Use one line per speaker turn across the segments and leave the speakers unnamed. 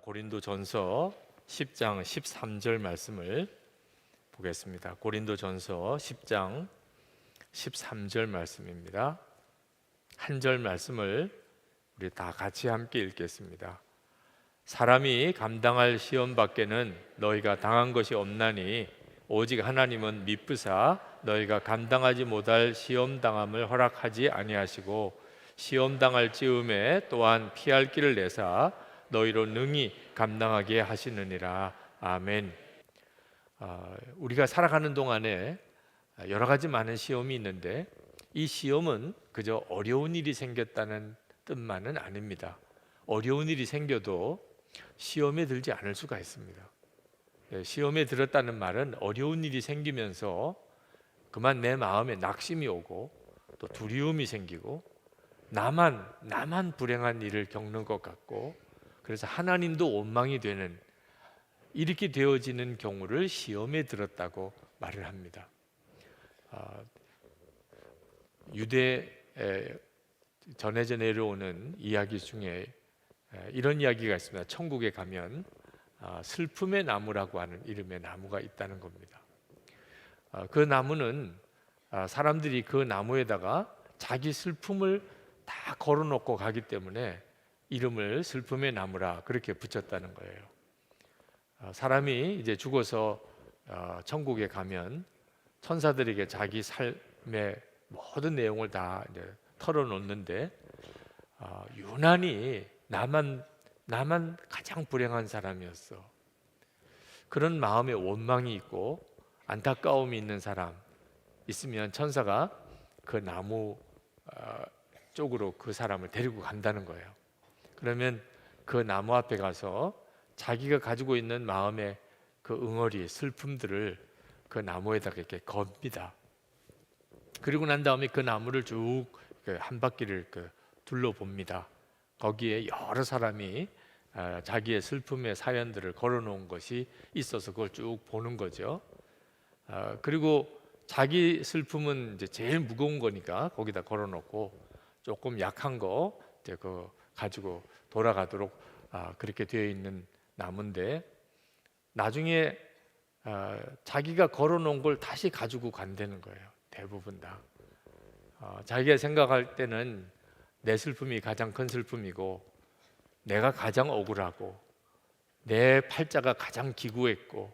고린도전서 10장 13절 말씀을 보겠습니다. 고린도전서 10장 13절 말씀입니다. 한 절 말씀을 우리 다 같이 함께 읽겠습니다. 사람이 감당할 시험 밖에는 너희가 당한 것이 없나니 오직 하나님은 미쁘사 너희가 감당하지 못할 시험 당함을 허락하지 아니하시고 시험 당할 즈음에 또한 피할 길을 내사 너희로 능히 감당하게 하시느니라. 아멘. 우리가 살아가는 동안에 여러 가지 많은 시험이 있는데 이 시험은 그저 어려운 일이 생겼다는 뜻만은 아닙니다. 어려운 일이 생겨도 시험에 들지 않을 수가 있습니다. 시험에 들었다는 말은 어려운 일이 생기면서 그만 내 마음에 낙심이 오고 또 두려움이 생기고 나만 불행한 일을 겪는 것 같고 그래서 하나님도 원망이 되는 이렇게 되어지는 경우를 시험에 들었다고 말을 합니다. 유대에 전해져 내려오는 이야기 중에 이런 이야기가 있습니다. 천국에 가면 슬픔의 나무라고 하는 이름의 나무가 있다는 겁니다. 그 나무는 사람들이 그 나무에다가 자기 슬픔을 다 걸어놓고 가기 때문에 이름을 슬픔의 나무라 그렇게 붙였다는 거예요. 사람이 이제 죽어서 천국에 가면 천사들에게 자기 삶의 모든 내용을 다 이제 털어놓는데 유난히 나만 가장 불행한 사람이었어. 그런 마음에 원망이 있고 안타까움이 있는 사람 있으면 천사가 그 나무 쪽으로 그 사람을 데리고 간다는 거예요. 그러면 그 나무 앞에 가서 자기가 가지고 있는 마음의 그 응어리, 슬픔들을 그 나무에다가 이렇게 겁니다. 그리고 난 다음에 그 나무를 쭉 한 바퀴를 둘러봅니다. 거기에 여러 사람이 자기의 슬픔의 사연들을 걸어놓은 것이 있어서 그걸 쭉 보는 거죠. 그리고 자기 슬픔은 이제 제일 무거운 거니까 거기다 걸어놓고 조금 약한 거 이제 가지고 돌아가도록 그렇게 되어 있는 나무인데 나중에 자기가 걸어놓은 걸 다시 가지고 간다는 거예요. 대부분 다 자기가 생각할 때는 내 슬픔이 가장 큰 슬픔이고 내가 가장 억울하고 내 팔자가 가장 기구했고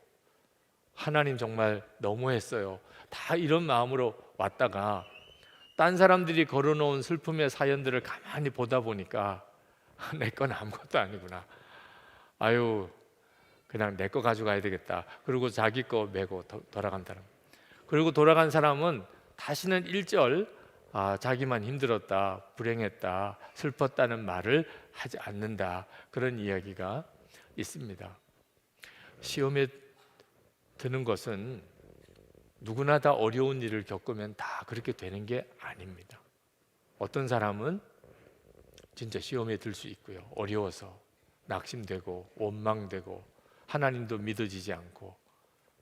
하나님 정말 너무했어요. 다 이런 마음으로 왔다가 딴 사람들이 걸어놓은 슬픔의 사연들을 가만히 보다 보니까 내 건 아무것도 아니구나. 아유 그냥 내 거 가져가야 되겠다. 그리고 자기 거 메고 돌아간다는. 그리고 돌아간 사람은 다시는 1절 자기만 힘들었다, 불행했다, 슬펐다는 말을 하지 않는다. 그런 이야기가 있습니다. 시험에 드는 것은 누구나 다 어려운 일을 겪으면 다 그렇게 되는 게 아닙니다. 어떤 사람은 진짜 시험에 들 수 있고요. 어려워서 낙심되고 원망되고 하나님도 믿어지지 않고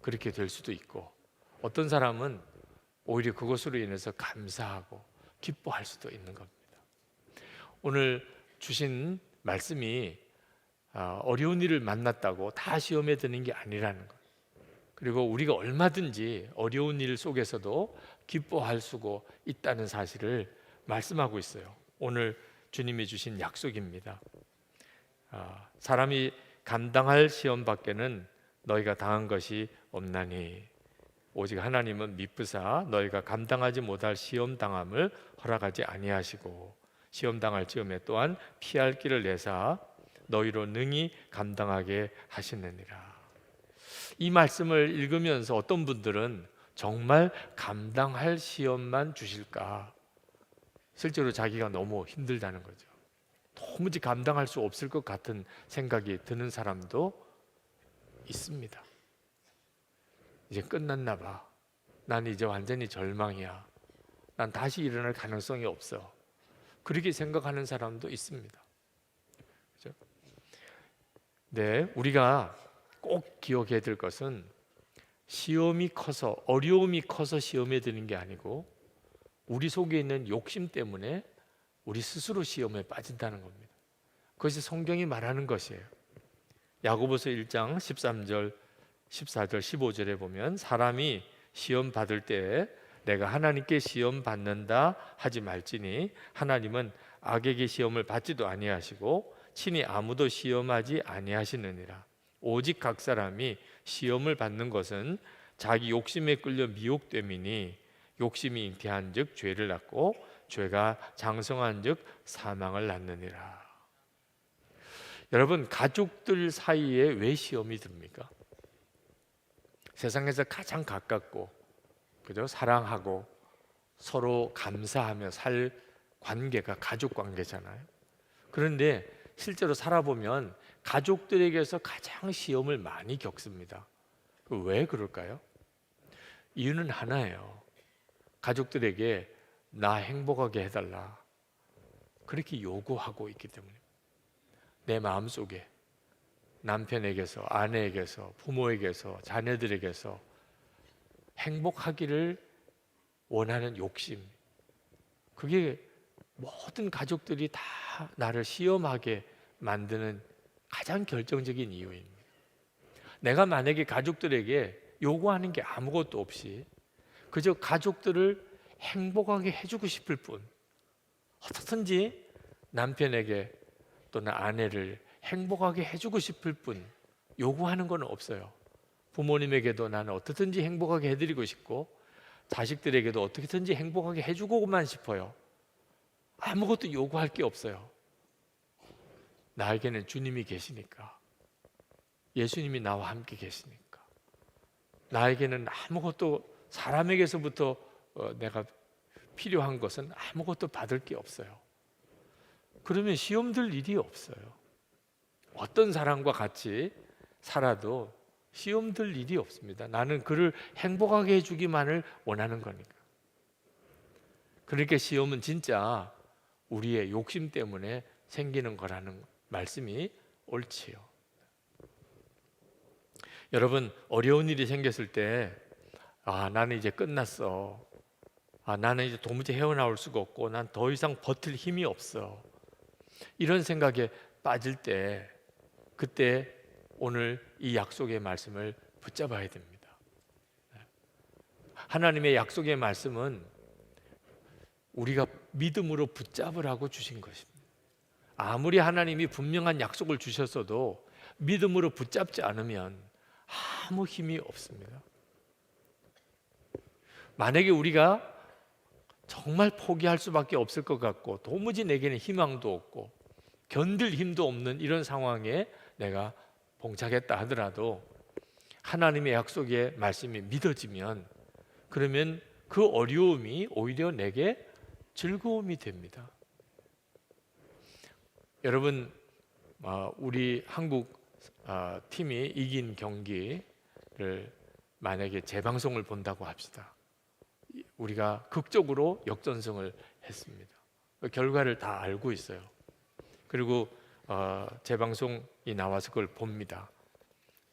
그렇게 될 수도 있고 어떤 사람은 오히려 그것으로 인해서 감사하고 기뻐할 수도 있는 겁니다. 오늘 주신 말씀이 어려운 일을 만났다고 다 시험에 드는 게 아니라는 것. 그리고 우리가 얼마든지 어려운 일 속에서도 기뻐할 수 있다는 사실을 말씀하고 있어요. 오늘 주님이 주신 약속입니다. 사람이 감당할 시험 밖에는 너희가 당한 것이 없나니 오직 하나님은 미쁘사 너희가 감당하지 못할 시험 당함을 허락하지 아니하시고 시험 당할 즈음에 또한 피할 길을 내사 너희로 능히 감당하게 하시느니라. 이 말씀을 읽으면서 어떤 분들은 정말 감당할 시험만 주실까? 실제로 자기가 너무 힘들다는 거죠. 도무지 감당할 수 없을 것 같은 생각이 드는 사람도 있습니다. 이제 끝났나 봐. 난 이제 완전히 절망이야. 난 다시 일어날 가능성이 없어. 그렇게 생각하는 사람도 있습니다. 그렇죠? 네, 우리가 꼭 기억해야 될 것은 시험이 커서 어려움이 커서 시험에 드는 게 아니고 우리 속에 있는 욕심 때문에 우리 스스로 시험에 빠진다는 겁니다. 그것이 성경이 말하는 것이에요. 야고보서 1장 13절, 14절, 15절에 보면 사람이 시험 받을 때에 내가 하나님께 시험 받는다 하지 말지니 하나님은 악에게 시험을 받지도 아니하시고 친히 아무도 시험하지 아니하시느니라. 오직 각 사람이 시험을 받는 것은 자기 욕심에 끌려 미혹됨이니 욕심이 잉태한즉 죄를 낳고 죄가 장성한즉 사망을 낳느니라. 여러분, 가족들 사이에 왜 시험이 듭니까? 세상에서 가장 가깝고 그죠? 사랑하고 서로 감사하며 살 관계가 가족 관계잖아요. 그런데 실제로 살아보면 가족들에게서 가장 시험을 많이 겪습니다. 왜 그럴까요? 이유는 하나예요. 가족들에게 나 행복하게 해달라 그렇게 요구하고 있기 때문에 내 마음속에 남편에게서, 아내에게서, 부모에게서, 자녀들에게서 행복하기를 원하는 욕심, 그게 모든 가족들이 다 나를 시험하게 만드는 가장 결정적인 이유입니다. 내가 만약에 가족들에게 요구하는 게 아무것도 없이 그저 가족들을 행복하게 해주고 싶을 뿐, 어떻든지 남편에게 또는 아내를 행복하게 해주고 싶을 뿐 요구하는 건 없어요. 부모님에게도 나는 어떻든지 행복하게 해드리고 싶고 자식들에게도 어떻게든지 행복하게 해주고만 싶어요. 아무것도 요구할 게 없어요. 나에게는 주님이 계시니까, 예수님이 나와 함께 계시니까, 나에게는 아무것도 사람에게서부터 내가 필요한 것은 아무것도 받을 게 없어요. 그러면 시험 들 일이 없어요. 어떤 사람과 같이 살아도 시험 들 일이 없습니다. 나는 그를 행복하게 해주기만을 원하는 거니까. 그러니까 시험은 진짜 우리의 욕심 때문에 생기는 거라는 말씀이 옳지요. 여러분, 어려운 일이 생겼을 때 나는 이제 끝났어. 나는 이제 도무지 헤어나올 수가 없고 난 더 이상 버틸 힘이 없어. 이런 생각에 빠질 때 그때 오늘 이 약속의 말씀을 붙잡아야 됩니다. 하나님의 약속의 말씀은 우리가 믿음으로 붙잡으라고 주신 것입니다. 아무리 하나님이 분명한 약속을 주셨어도 믿음으로 붙잡지 않으면 아무 힘이 없습니다. 만약에 우리가 정말 포기할 수밖에 없을 것 같고 도무지 내게는 희망도 없고 견딜 힘도 없는 이런 상황에 내가 봉착했다 하더라도 하나님의 약속의 말씀이 믿어지면 그러면 그 어려움이 오히려 내게 즐거움이 됩니다. 여러분, 우리 한국 팀이 이긴 경기를 만약에 재방송을 본다고 합시다. 우리가 극적으로 역전승을 했습니다. 결과를 다 알고 있어요. 그리고 재방송이 나와서 그걸 봅니다.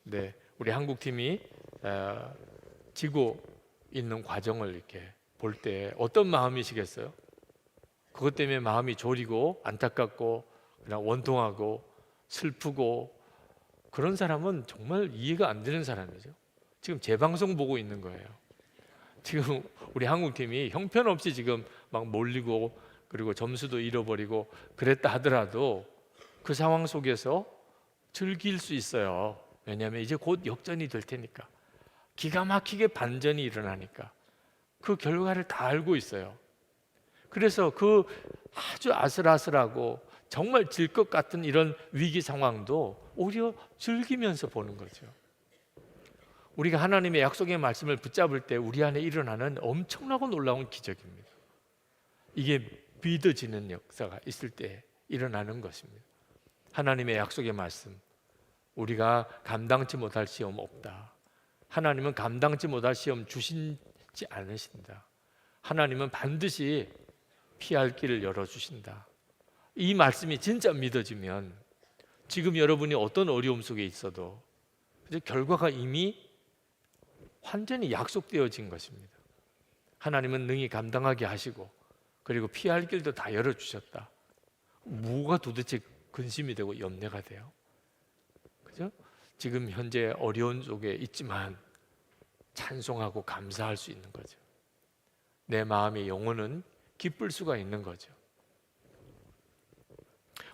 네, 우리 한국 팀이 지고 있는 과정을 이렇게 볼 때 어떤 마음이시겠어요? 그것 때문에 마음이 졸이고 안타깝고 그냥 원통하고 슬프고 그런 사람은 정말 이해가 안 되는 사람이죠. 지금 재방송 보고 있는 거예요. 지금 우리 한국팀이 형편없이 지금 막 몰리고 그리고 점수도 잃어버리고 그랬다 하더라도 그 상황 속에서 즐길 수 있어요. 왜냐하면 이제 곧 역전이 될 테니까, 기가 막히게 반전이 일어나니까 그 결과를 다 알고 있어요. 그래서 그 아주 아슬아슬하고 정말 질 것 같은 이런 위기 상황도 오히려 즐기면서 보는 거죠. 우리가 하나님의 약속의 말씀을 붙잡을 때 우리 안에 일어나는 엄청나고 놀라운 기적입니다. 이게 믿어지는 역사가 있을 때 일어나는 것입니다. 하나님의 약속의 말씀, 우리가 감당치 못할 시험 없다. 하나님은 감당치 못할 시험 주시지 않으신다. 하나님은 반드시 피할 길을 열어주신다. 이 말씀이 진짜 믿어지면 지금 여러분이 어떤 어려움 속에 있어도 결과가 이미 완전히 약속되어진 것입니다. 하나님은 능히 감당하게 하시고 그리고 피할 길도 다 열어주셨다. 뭐가 도대체 근심이 되고 염려가 돼요? 그죠? 지금 현재 어려운 속에 있지만 찬송하고 감사할 수 있는 거죠. 내 마음의 영혼은 기쁠 수가 있는 거죠.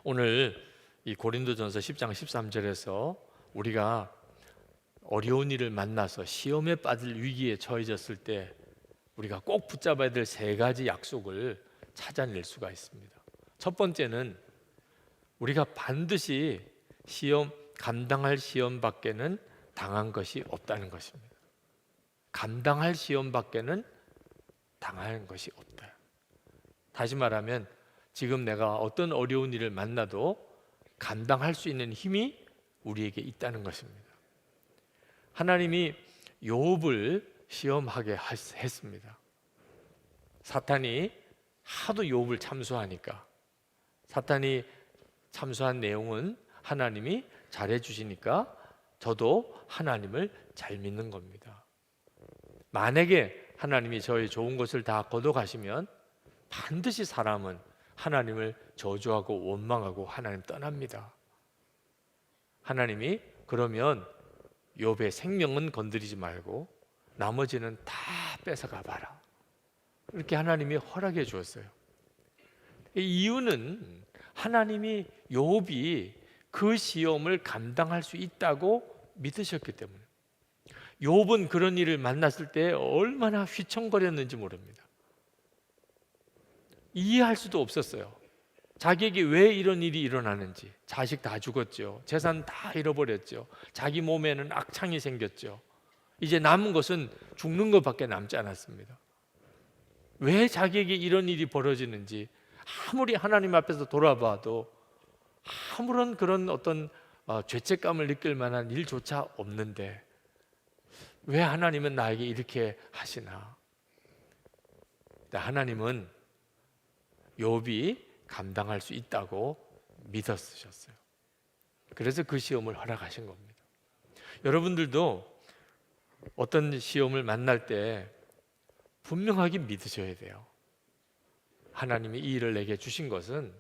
오늘 이 고린도전서 10장 13절에서 우리가 어려운 일을 만나서 시험에 빠질 위기에 처해졌을 때 우리가 꼭 붙잡아야 될 세 가지 약속을 찾아낼 수가 있습니다. 첫 번째는 우리가 반드시 감당할 시험 밖에는 당한 것이 없다는 것입니다. 감당할 시험 밖에는 당한 것이 없다. 다시 말하면 지금 내가 어떤 어려운 일을 만나도 감당할 수 있는 힘이 우리에게 있다는 것입니다. 하나님이 욥을 시험하게 했습니다. 사탄이 하도 욥을 참소하니까, 사탄이 참소한 내용은 하나님이 잘해 주시니까 저도 하나님을 잘 믿는 겁니다. 만약에 하나님이 저의 좋은 것을 다 걷어가시면 반드시 사람은 하나님을 저주하고 원망하고 하나님 떠납니다. 하나님이 그러면 욥의 생명은 건드리지 말고 나머지는 다 뺏어가 봐라, 이렇게 하나님이 허락해 주었어요. 이 이유는 하나님이 욥이 그 시험을 감당할 수 있다고 믿으셨기 때문에. 욥은 그런 일을 만났을 때 얼마나 휘청거렸는지 모릅니다. 이해할 수도 없었어요. 자기에게 왜 이런 일이 일어나는지. 자식 다 죽었죠. 재산 다 잃어버렸죠. 자기 몸에는 악창이 생겼죠. 이제 남은 것은 죽는 것밖에 남지 않았습니다. 왜 자기에게 이런 일이 벌어지는지 아무리 하나님 앞에서 돌아봐도 아무런 그런 어떤 죄책감을 느낄 만한 일조차 없는데 왜 하나님은 나에게 이렇게 하시나? 하나님은 욥이 감당할 수 있다고 믿었으셨어요. 그래서 그 시험을 허락하신 겁니다. 여러분들도 어떤 시험을 만날 때 분명하게 믿으셔야 돼요. 하나님이 이 일을 내게 주신 것은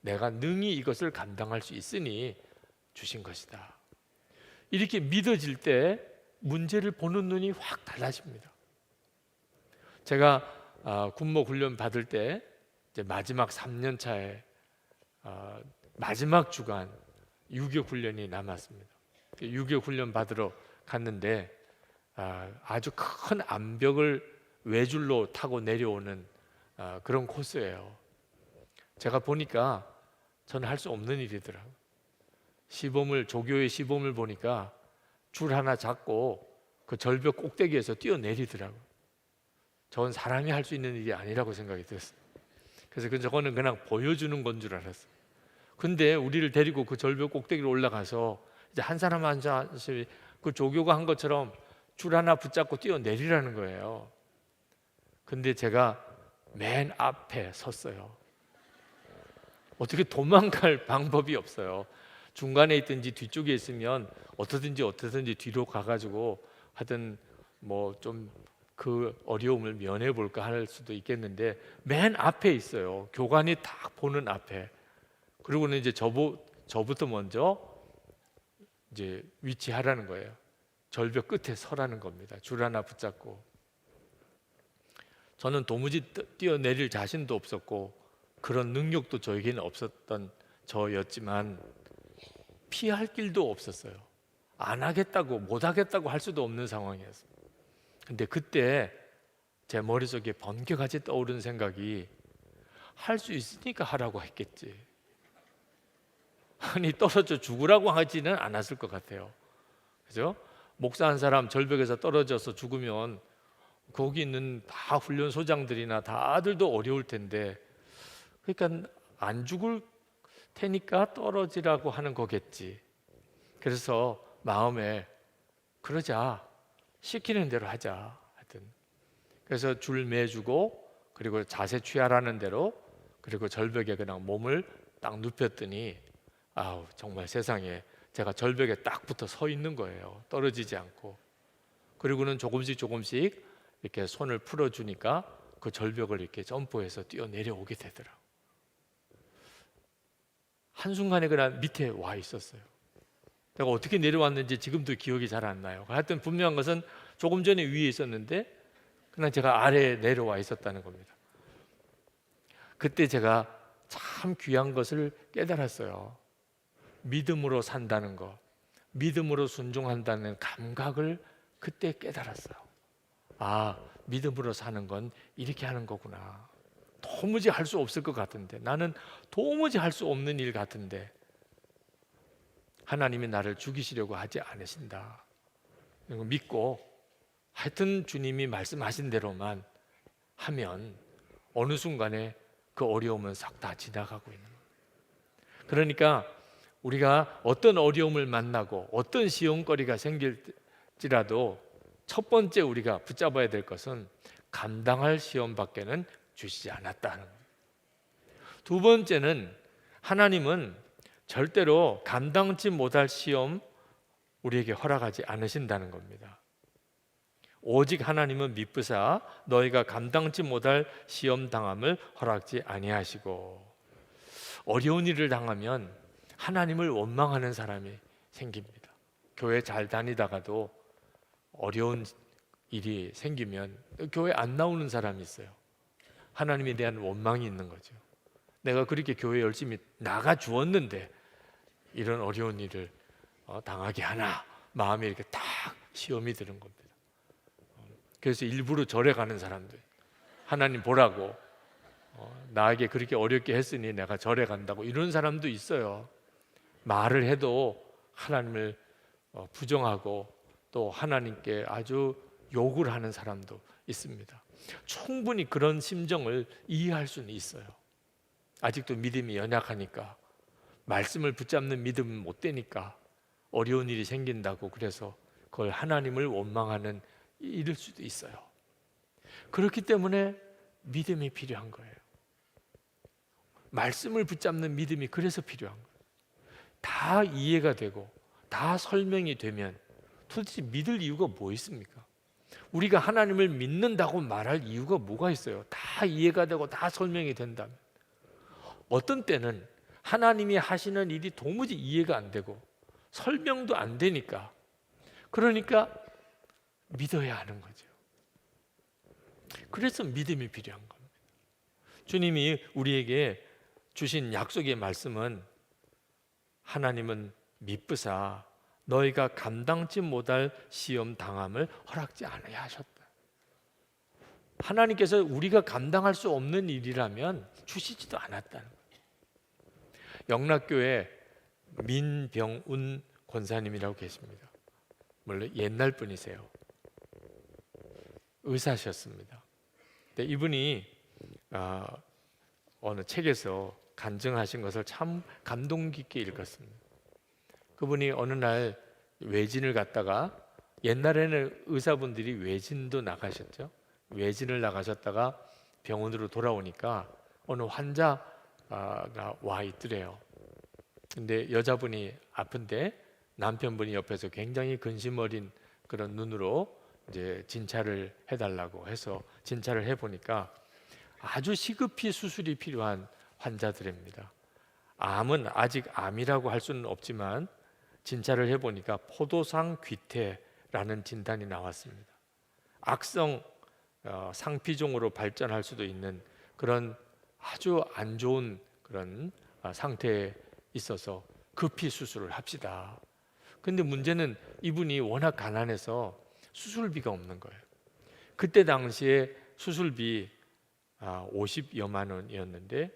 내가 능히 이것을 감당할 수 있으니 주신 것이다. 이렇게 믿어질 때 문제를 보는 눈이 확 달라집니다. 제가 군목 훈련 받을 때 이제 마지막 3년 차에 마지막 주간 유교 훈련이 남았습니다. 유교 훈련 받으러 갔는데 아주 큰 암벽을 외줄로 타고 내려오는 그런 코스예요. 제가 보니까 저는 할 수 없는 일이더라고요. 조교의 시범을 보니까 줄 하나 잡고 그 절벽 꼭대기에서 뛰어내리더라고요. 저건 사람이 할 수 있는 일이 아니라고 생각이 들었어요. 그래서 저거는 그냥 보여주는 건 줄 알았어요. 근데 우리를 데리고 그 절벽 꼭대기로 올라가서 이제 한 사람 한 사람씩 그 조교가 한 것처럼 줄 하나 붙잡고 뛰어내리라는 거예요. 근데 제가 맨 앞에 섰어요. 어떻게 도망갈 방법이 없어요. 중간에 있든지 뒤쪽에 있으면 어떻게든지 뒤로 가가지고 하여튼 뭐 좀 그 어려움을 면해 볼까 할 수도 있겠는데 맨 앞에 있어요. 교관이 딱 보는 앞에. 그리고는 이제 저부터 먼저 이제 위치하라는 거예요. 절벽 끝에 서라는 겁니다. 줄 하나 붙잡고. 저는 도무지 뛰어내릴 자신도 없었고 그런 능력도 저에게는 없었던 저였지만 피할 길도 없었어요. 안 하겠다고 못 하겠다고 할 수도 없는 상황이었어요. 근데 그때 제 머릿속에 번개같이 떠오른 생각이 할 수 있으니까 하라고 했겠지. 아니 떨어져 죽으라고 하지는 않았을 것 같아요. 그죠? 목사 한 사람 절벽에서 떨어져서 죽으면 거기 있는 다 훈련소장들이나 다들도 어려울 텐데, 그러니까 안 죽을 테니까 떨어지라고 하는 거겠지. 그래서 마음에 그러자, 시키는 대로 하자 하여튼. 그래서 줄 매주고 그리고 자세 취하라는 대로, 그리고 절벽에 그냥 몸을 딱 눕혔더니 아우 정말 세상에 제가 절벽에 딱 붙어 서 있는 거예요. 떨어지지 않고. 그리고는 조금씩 이렇게 손을 풀어주니까 그 절벽을 이렇게 점프해서 뛰어내려오게 되더라고요. 한순간에 그냥 밑에 와 있었어요. 내가 어떻게 내려왔는지 지금도 기억이 잘 안 나요. 하여튼 분명한 것은 조금 전에 위에 있었는데 그냥 제가 아래에 내려와 있었다는 겁니다. 그때 제가 참 귀한 것을 깨달았어요. 믿음으로 산다는 것, 믿음으로 순종한다는 감각을 그때 깨달았어요. 아, 믿음으로 사는 건 이렇게 하는 거구나. 도무지 할 수 없을 것 같은데, 나는 도무지 할 수 없는 일 같은데 하나님이 나를 죽이시려고 하지 않으신다. 이거 믿고 하여튼 주님이 말씀하신 대로만 하면 어느 순간에 그 어려움은 싹 다 지나가고 있는 거예요. 그러니까 우리가 어떤 어려움을 만나고 어떤 시험거리가 생길지라도 첫 번째 우리가 붙잡아야 될 것은 감당할 시험밖에는 주시지 않았다는 거예요. 두 번째는 하나님은 절대로 감당치 못할 시험 우리에게 허락하지 않으신다는 겁니다. 오직 하나님은 미쁘사 너희가 감당치 못할 시험 당함을 허락지 아니하시고, 어려운 일을 당하면 하나님을 원망하는 사람이 생깁니다. 교회 잘 다니다가도 어려운 일이 생기면 교회 안 나오는 사람이 있어요. 하나님에 대한 원망이 있는 거죠. 내가 그렇게 교회 열심히 나가 주었는데 이런 어려운 일을 당하게 하나, 마음에 이렇게 딱 시험이 드는 겁니다. 그래서 일부러 절에 가는 사람들, 하나님 보라고 나에게 그렇게 어렵게 했으니 내가 절에 간다고, 이런 사람도 있어요. 말을 해도 하나님을 부정하고 또 하나님께 아주 욕을 하는 사람도 있습니다. 충분히 그런 심정을 이해할 수는 있어요. 아직도 믿음이 연약하니까, 말씀을 붙잡는 믿음은 못 되니까 어려운 일이 생긴다고 그래서 그걸 하나님을 원망하는 일일 수도 있어요. 그렇기 때문에 믿음이 필요한 거예요. 말씀을 붙잡는 믿음이 그래서 필요한 거예요. 다 이해가 되고 다 설명이 되면 도대체 믿을 이유가 뭐 있습니까? 우리가 하나님을 믿는다고 말할 이유가 뭐가 있어요? 다 이해가 되고 다 설명이 된다면. 어떤 때는 하나님이 하시는 일이 도무지 이해가 안 되고 설명도 안 되니까, 그러니까 믿어야 하는 거죠. 그래서 믿음이 필요한 겁니다. 주님이 우리에게 주신 약속의 말씀은 하나님은 미쁘사 너희가 감당치 못할 시험 당함을 허락지 않아야 하셨다. 하나님께서 우리가 감당할 수 없는 일이라면 주시지도 않았다는 거예요. 영락교회 민병운 권사님이라고 계십니다. 물론 옛날 분이세요. 의사셨습니다. 근데 이분이 어느 책에서 간증하신 것을 참 감동 깊게 읽었습니다. 그분이 어느 날 외진을 갔다가, 옛날에는 의사분들이 외진도 나가셨죠. 외진을 나가셨다가 병원으로 돌아오니까 어느 환자가 와 있더래요. 근데 여자분이 아픈데 남편분이 옆에서 굉장히 근심 어린 그런 눈으로 이제 진찰을 해달라고 해서 진찰을 해보니까 아주 시급히 수술이 필요한 환자들입니다. 암은 아직 암이라고 할 수는 없지만 진찰을 해보니까 포도상 귀태라는 진단이 나왔습니다. 악성 상피종으로 발전할 수도 있는 그런 아주 안 좋은 그런 상태에 있어서 급히 수술을 합시다. 근데 문제는 이분이 워낙 가난해서 수술비가 없는 거예요. 그때 당시에 수술비 50여만 원이었는데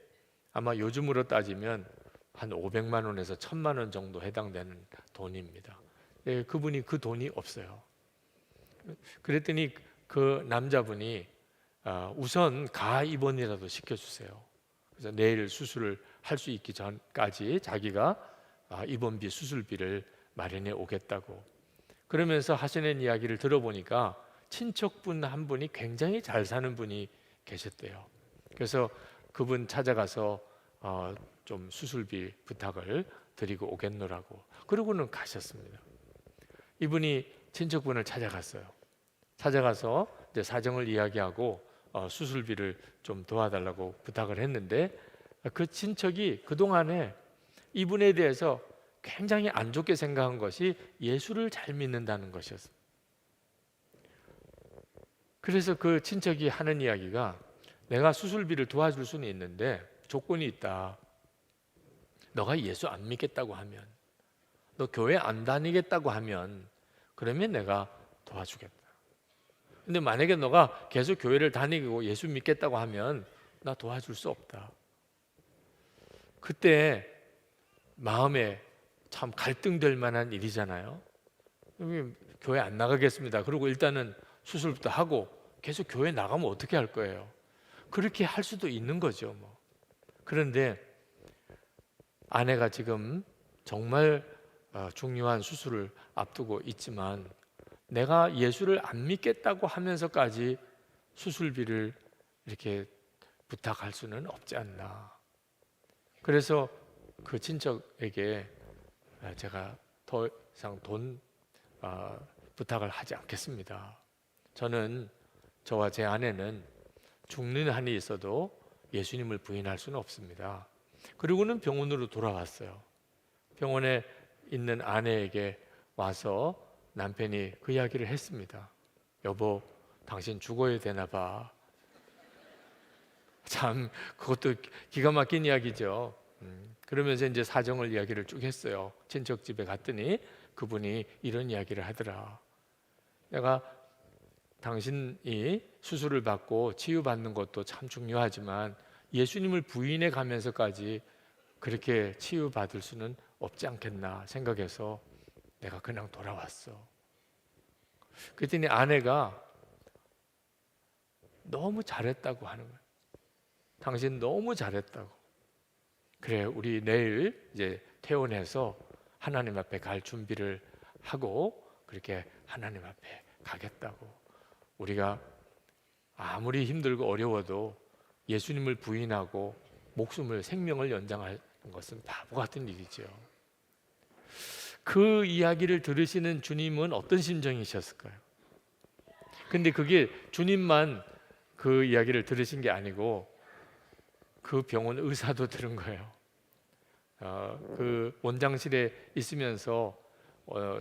아마 요즘으로 따지면 한 500만 원에서 1000만 원 정도 해당되는 돈입니다. 네, 그분이 그 돈이 없어요. 그랬더니 그 남자분이 우선 가 입원이라도 시켜주세요. 그래서 내일 수술을 할 수 있기 전까지 자기가 입원비, 수술비를 마련해 오겠다고. 그러면서 하시는 이야기를 들어보니까 친척분 한 분이 굉장히 잘 사는 분이 계셨대요. 그래서 그분 찾아가서 좀 수술비 부탁을 드리고 오겠노라고. 그러고는 가셨습니다. 이분이 친척분을 찾아갔어요. 찾아가서 이제 사정을 이야기하고 수술비를 좀 도와달라고 부탁을 했는데, 그 친척이 그동안에 이분에 대해서 굉장히 안 좋게 생각한 것이 예수를 잘 믿는다는 것이었어요. 그래서 그 친척이 하는 이야기가, 내가 수술비를 도와줄 수는 있는데 조건이 있다. 너가 예수 안 믿겠다고 하면, 너 교회 안 다니겠다고 하면, 그러면 내가 도와주겠다. 근데 만약에 너가 계속 교회를 다니고 예수 믿겠다고 하면 나 도와줄 수 없다. 그때 마음에 참 갈등될 만한 일이잖아요. 교회 안 나가겠습니다. 그리고 일단은 수술부터 하고 계속 교회 나가면 어떻게 할 거예요? 그렇게 할 수도 있는 거죠, 뭐. 그런데 아내가 지금 정말 중요한 수술을 앞두고 있지만 내가 예수를 안 믿겠다고 하면서까지 수술비를 이렇게 부탁할 수는 없지 않나. 그래서 그 친척에게 제가 더 이상 돈 부탁을 하지 않겠습니다. 저는, 저와 제 아내는 죽는 한이 있어도 예수님을 부인할 수는 없습니다. 그리고는 병원으로 돌아왔어요. 병원에 있는 아내에게 와서 남편이 그 이야기를 했습니다. 여보, 당신 죽어야 되나 봐. 참, 그것도 기가 막힌 이야기죠. 그러면서 이제 사정을 이야기를 쭉 했어요. 친척 집에 갔더니 그분이 이런 이야기를 하더라. 내가 당신이 수술을 받고 치유받는 것도 참 중요하지만 예수님을 부인해 가면서까지 그렇게 치유받을 수는 없지 않겠나 생각해서 내가 그냥 돌아왔어. 그랬더니 아내가 너무 잘했다고 하는 거예요. 당신 너무 잘했다고. 그래, 우리 내일 이제 퇴원해서 하나님 앞에 갈 준비를 하고 그렇게 하나님 앞에 가겠다고. 우리가 아무리 힘들고 어려워도 예수님을 부인하고 목숨을, 생명을 연장하는 것은 바보 같은 일이죠. 그 이야기를 들으시는 주님은 어떤 심정이셨을까요? 근데 그게 주님만 그 이야기를 들으신 게 아니고 그 병원 의사도 들은 거예요. 그 원장실에 있으면서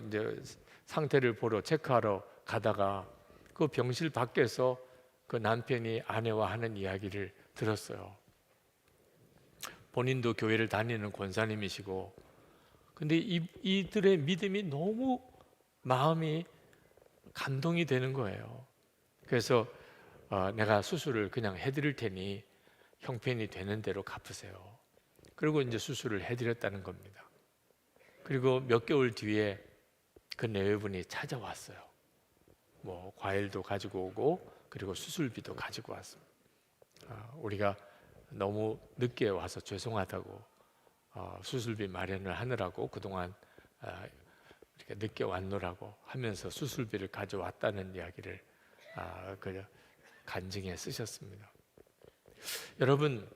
이제 상태를 보러 체크하러 가다가 그 병실 밖에서 그 남편이 아내와 하는 이야기를 들었어요. 본인도 교회를 다니는 권사님이시고, 근데 이들의 믿음이 너무 마음이 감동이 되는 거예요. 그래서 내가 수술을 그냥 해드릴 테니 형편이 되는 대로 갚으세요. 그리고 이제 수술을 해드렸다는 겁니다. 그리고 몇 개월 뒤에 그 내외분이 찾아왔어요. 뭐 과일도 가지고 오고 그리고 수술비도 가지고 왔습니다. 우리가 너무 늦게 와서 죄송하다고, 수술비 마련을 하느라고 그동안 이렇게 늦게 왔노라고 하면서 수술비를 가져왔다는 이야기를 그 간증에 쓰셨습니다. 여러분,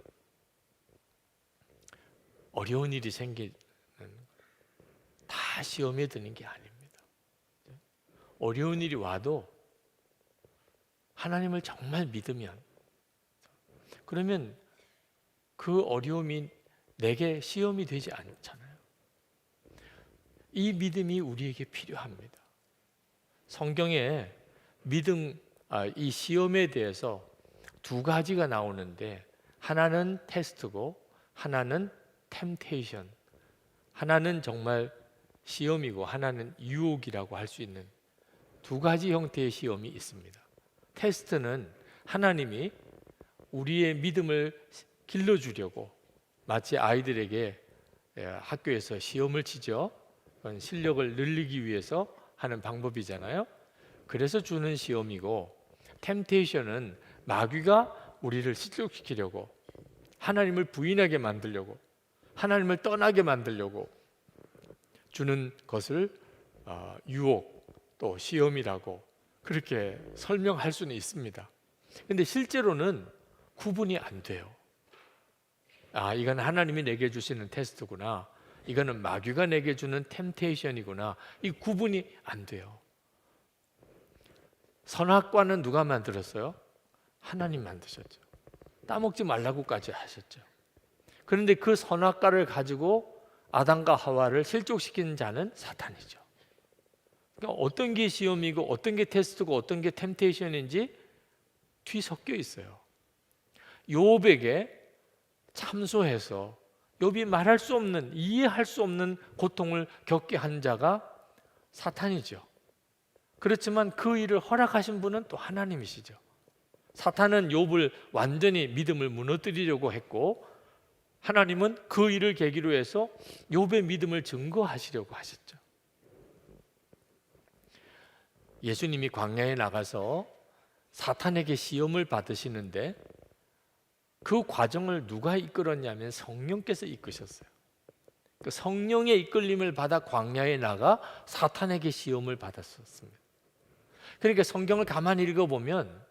어려운 일이 생기는 다 시험에 드는 게 아닙니다. 어려운 일이 와도 하나님을 정말 믿으면, 그러면 그 어려움이 내게 시험이 되지 않잖아요. 이 믿음이 우리에게 필요합니다. 성경에 믿음, 이 시험에 대해서 두 가지가 나오는데 하나는 테스트고 하나는 템테이션. 하나는 정말 시험이고 하나는 유혹이라고 할 수 있는 두 가지 형태의 시험이 있습니다. 테스트는 하나님이 우리의 믿음을 길러주려고, 마치 아이들에게 학교에서 시험을 치죠. 그건 실력을 늘리기 위해서 하는 방법이잖아요. 그래서 주는 시험이고, 템테이션은 마귀가 우리를 실족시키려고, 하나님을 부인하게 만들려고, 하나님을 떠나게 만들려고 주는 것을 유혹 또 시험이라고 그렇게 설명할 수는 있습니다. 근데 실제로는 구분이 안 돼요. 이건 하나님이 내게 주시는 테스트구나, 이거는 마귀가 내게 주는 템테이션이구나, 이 구분이 안 돼요. 선악과는 누가 만들었어요? 하나님 만드셨죠. 따먹지 말라고까지 하셨죠. 그런데 그 선악과를 가지고 아담과 하와를 실족시킨 자는 사탄이죠. 그러니까 어떤 게 시험이고 어떤 게 테스트고 어떤 게 템테이션인지 뒤섞여 있어요. 욥에게 참소해서 욥이 말할 수 없는, 이해할 수 없는 고통을 겪게 한 자가 사탄이죠. 그렇지만 그 일을 허락하신 분은 또 하나님이시죠. 사탄은 욥을 완전히 믿음을 무너뜨리려고 했고, 하나님은 그 일을 계기로 해서 욥의 믿음을 증거하시려고 하셨죠. 예수님이 광야에 나가서 사탄에게 시험을 받으시는데 그 과정을 누가 이끌었냐면 성령께서 이끄셨어요. 그 성령의 이끌림을 받아 광야에 나가 사탄에게 시험을 받았었습니다. 그러니까 성경을 가만히 읽어보면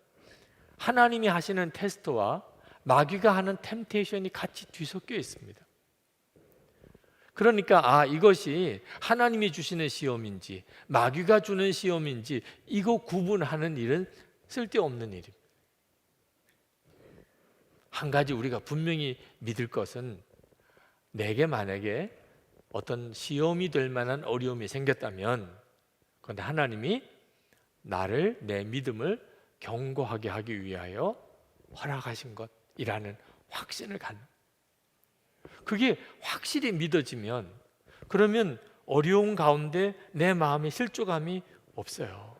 하나님이 하시는 테스트와 마귀가 하는 템테이션이 같이 뒤섞여 있습니다. 그러니까 이것이 하나님이 주시는 시험인지 마귀가 주는 시험인지 이거 구분하는 일은 쓸데없는 일입니다. 한 가지 우리가 분명히 믿을 것은, 내게 만약에 어떤 시험이 될 만한 어려움이 생겼다면 그런데 하나님이 나를, 내 믿음을 견고하게 하기 위하여 허락하신 것이라는 확신을 갖는, 그게 확실히 믿어지면 그러면 어려운 가운데 내 마음에 실족함이 없어요.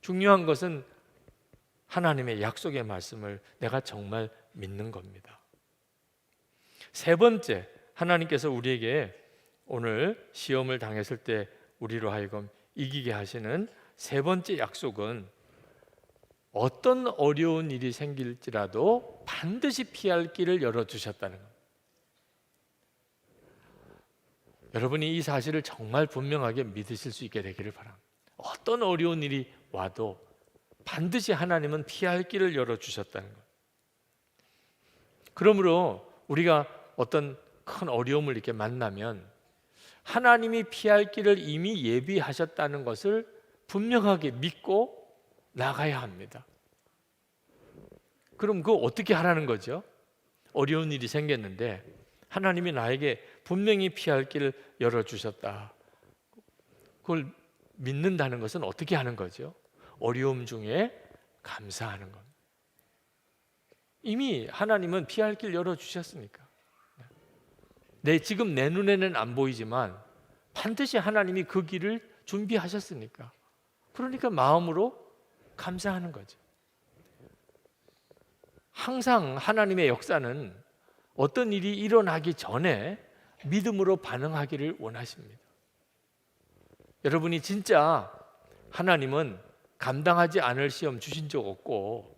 중요한 것은 하나님의 약속의 말씀을 내가 정말 믿는 겁니다. 세 번째, 하나님께서 우리에게 오늘 시험을 당했을 때 우리로 하여금 이기게 하시는 세 번째 약속은 어떤 어려운 일이 생길지라도 반드시 피할 길을 열어주셨다는 겁니다. 여러분이 이 사실을 정말 분명하게 믿으실 수 있게 되기를 바랍니다. 어떤 어려운 일이 와도 반드시 하나님은 피할 길을 열어주셨다는 것. 그러므로 우리가 어떤 큰 어려움을 이렇게 만나면 하나님이 피할 길을 이미 예비하셨다는 것을 분명하게 믿고 나가야 합니다. 그럼 그거 어떻게 하라는 거죠? 어려운 일이 생겼는데 하나님이 나에게 분명히 피할 길을 열어주셨다. 그걸 믿는다는 것은 어떻게 하는 거죠? 어려움 중에 감사하는 겁니다. 이미 하나님은 피할 길 열어주셨으니까. 지금 내 눈에는 안 보이지만 반드시 하나님이 그 길을 준비하셨으니까. 그러니까 마음으로 감사하는 거죠. 항상 하나님의 역사는 어떤 일이 일어나기 전에 믿음으로 반응하기를 원하십니다. 여러분이 진짜 하나님은 감당하지 않을 시험 주신 적 없고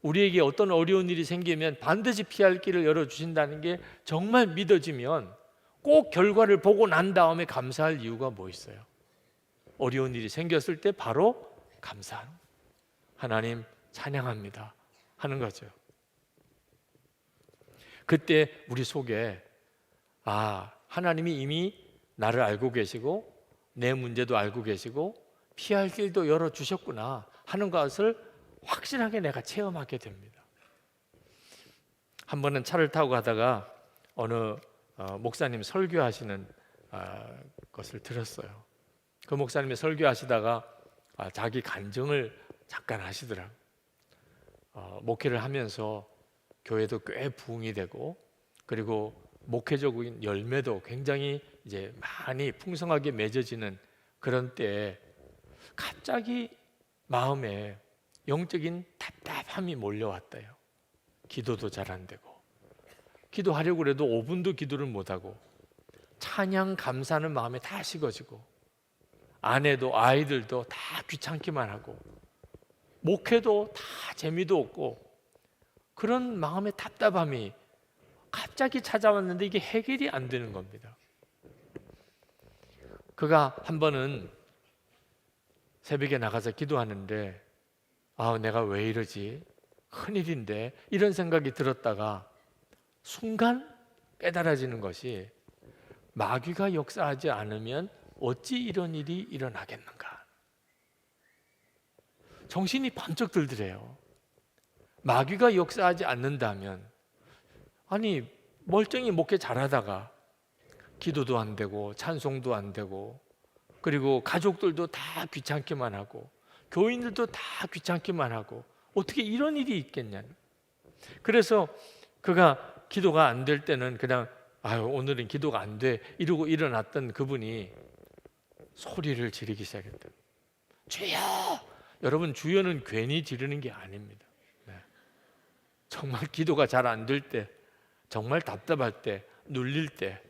우리에게 어떤 어려운 일이 생기면 반드시 피할 길을 열어주신다는 게 정말 믿어지면 꼭 결과를 보고 난 다음에 감사할 이유가 뭐 있어요? 어려운 일이 생겼을 때 바로 감사하는, 하나님 찬양합니다 하는 거죠. 그때 우리 속에 하나님이 이미 나를 알고 계시고 내 문제도 알고 계시고 피할 길도 열어주셨구나 하는 것을 확실하게 내가 체험하게 됩니다. 한 번은 차를 타고 가다가 어느 목사님 설교하시는 것을 들었어요. 그 목사님이 설교하시다가 자기 간증을 잠깐 하시더라고요. 목회를 하면서 교회도 꽤 부흥이 되고 그리고 목회적인 열매도 굉장히 이제 많이 풍성하게 맺어지는 그런 때에 갑자기 마음에 영적인 답답함이 몰려왔대요. 기도도 잘 안 되고 기도하려고 해도 5분도 기도를 못하고 찬양 감사하는 마음에 다 식어지고 아내도 아이들도 다 귀찮기만 하고 목회도 다 재미도 없고 그런 마음의 답답함이 갑자기 찾아왔는데 이게 해결이 안 되는 겁니다. 그가 한 번은 새벽에 나가서 기도하는데 내가 왜 이러지? 큰일인데 이런 생각이 들었다가 순간 깨달아지는 것이 마귀가 역사하지 않으면 어찌 이런 일이 일어나겠는가? 정신이 번쩍 들더래요. 마귀가 역사하지 않는다면 멀쩡히 목회 잘하다가 기도도 안 되고 찬송도 안 되고, 그리고 가족들도 다 귀찮기만 하고 교인들도 다 귀찮기만 하고, 어떻게 이런 일이 있겠냐. 그래서 그가 기도가 안 될 때는 그냥 오늘은 기도가 안 돼 이러고 일어났던 그분이 소리를 지르기 시작했다. 주여! 여러분, 주여는 괜히 지르는 게 아닙니다. 네. 정말 기도가 잘 안 될 때, 정말 답답할 때, 눌릴 때,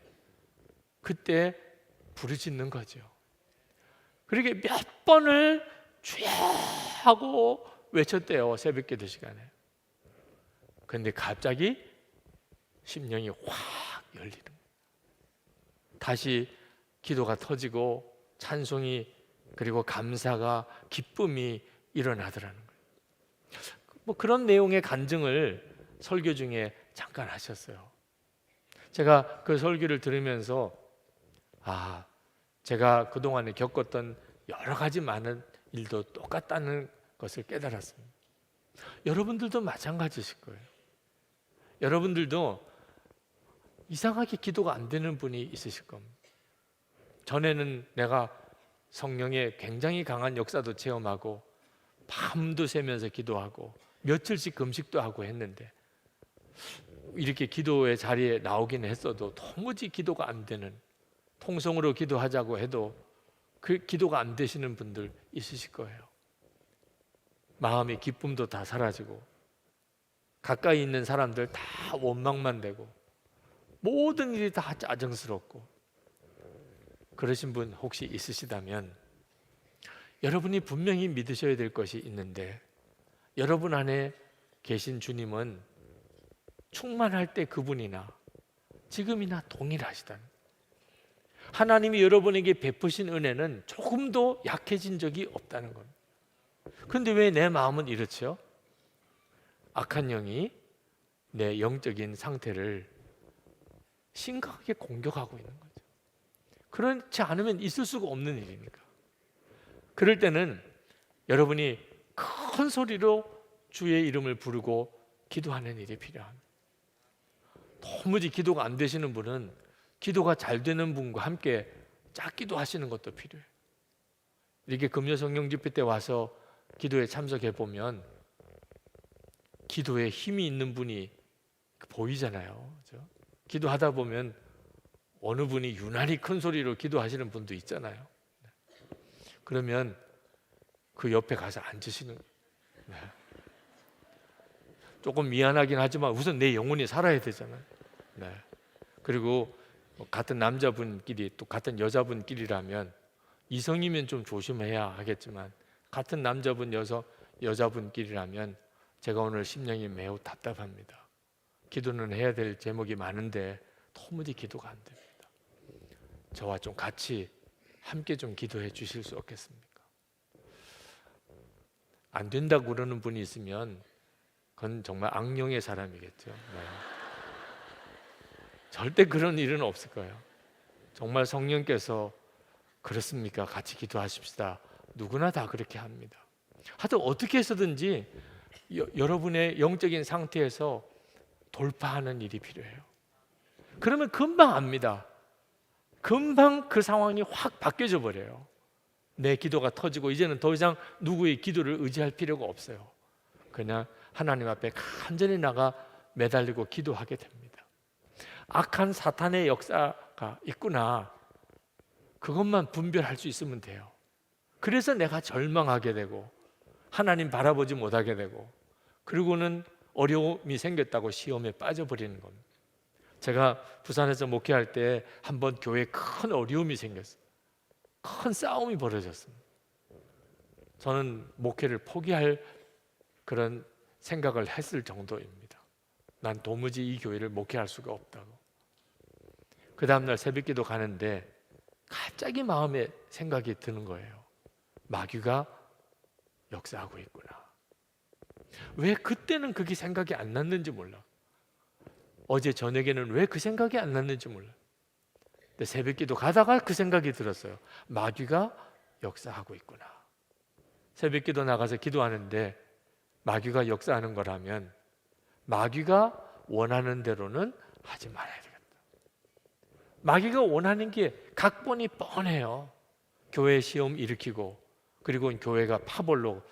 그때 부르짖는 거죠. 그렇게 몇 번을 주여 하고 외쳤대요, 새벽기도 시간에. 근데 갑자기 심령이 확 열리는 거예요. 다시 기도가 터지고 찬송이, 그리고 감사가, 기쁨이 일어나더라는 거예요. 뭐 그런 내용의 간증을 설교 중에 잠깐 하셨어요. 제가 그 설교를 들으면서 제가 그동안에 겪었던 여러 가지 많은 일도 똑같다는 것을 깨달았습니다. 여러분들도 마찬가지실 거예요. 여러분들도 이상하게 기도가 안 되는 분이 있으실 겁니다. 전에는 내가 성령의 굉장히 강한 역사도 체험하고 밤도 새면서 기도하고 며칠씩 금식도 하고 했는데, 이렇게 기도의 자리에 나오긴 했어도 도무지 기도가 안 되는, 통성으로 기도하자고 해도 그 기도가 안 되시는 분들 있으실 거예요. 마음의 기쁨도 다 사라지고 가까이 있는 사람들 다 원망만 되고 모든 일이 다 짜증스럽고, 그러신 분 혹시 있으시다면 여러분이 분명히 믿으셔야 될 것이 있는데, 여러분 안에 계신 주님은 충만할 때 그분이나 지금이나 동일하시다는, 하나님이 여러분에게 베푸신 은혜는 조금도 약해진 적이 없다는 겁니다. 그런데 왜 내 마음은 이렇죠? 악한 영이 내 영적인 상태를 심각하게 공격하고 있는 거죠. 그렇지 않으면 있을 수가 없는 일이니까. 그럴 때는 여러분이 큰 소리로 주의 이름을 부르고 기도하는 일이 필요합니다. 도무지 기도가 안 되시는 분은 기도가 잘 되는 분과 함께 짝기도 하시는 것도 필요해요. 이렇게 금요 성령 집회 때 와서 기도에 참석해 보면 기도에 힘이 있는 분이 보이잖아요. 그렇죠? 기도하다 보면 어느 분이 유난히 큰 소리로 기도하시는 분도 있잖아요. 그러면 그 옆에 가서 앉으시는 거예요. 조금 미안하긴 하지만 우선 내 영혼이 살아야 되잖아요. 그리고 같은 남자분끼리 또 같은 여자분끼리라면, 이성이면 좀 조심해야 하겠지만 같은 남자분 여자분끼리라면 제가 오늘 심령이 매우 답답합니다. 기도는 해야 될 제목이 많은데 도무지 기도가 안 됩니다. 저와 좀 같이 함께 좀 기도해 주실 수 없겠습니까? 안 된다고 그러는 분이 있으면 그건 정말 악령의 사람이겠죠. 절대 그런 일은 없을 거예요. 정말 성령께서 그렇습니까? 같이 기도하십시다. 누구나 다 그렇게 합니다. 하여튼 어떻게 해서든지 여러분의 영적인 상태에서 돌파하는 일이 필요해요. 그러면 금방 압니다. 금방 그 상황이 확 바뀌어져 버려요. 내 기도가 터지고 이제는 더 이상 누구의 기도를 의지할 필요가 없어요. 그냥 하나님 앞에 간절히 나가 매달리고 기도하게 됩니다. 악한 사탄의 역사가 있구나, 그것만 분별할 수 있으면 돼요. 그래서 내가 절망하게 되고 하나님 바라보지 못하게 되고, 그리고는 어려움이 생겼다고 시험에 빠져버리는 겁니다. 제가 부산에서 목회할 때 한번 교회에 큰 어려움이 생겼어요. 큰 싸움이 벌어졌습니다. 저는 목회를 포기할 그런 생각을 했을 정도입니다. 난 도무지 이 교회를 목회할 수가 없다고. 그 다음날 새벽기도 가는데 갑자기 마음에 생각이 드는 거예요. 마귀가 역사하고 있구나. 왜 그때는 그게 생각이 안 났는지 몰라. 어제 저녁에는 왜 그 생각이 안 났는지 몰라. 근데 새벽기도 가다가 그 생각이 들었어요. 마귀가 역사하고 있구나. 새벽기도 나가서 기도하는데 마귀가 역사하는 거라면 마귀가 원하는 대로는 하지 말아야 되겠다. 마귀가 원하는 게 각본이 뻔해요. 교회 시험 일으키고, 그리고 교회가 파벌로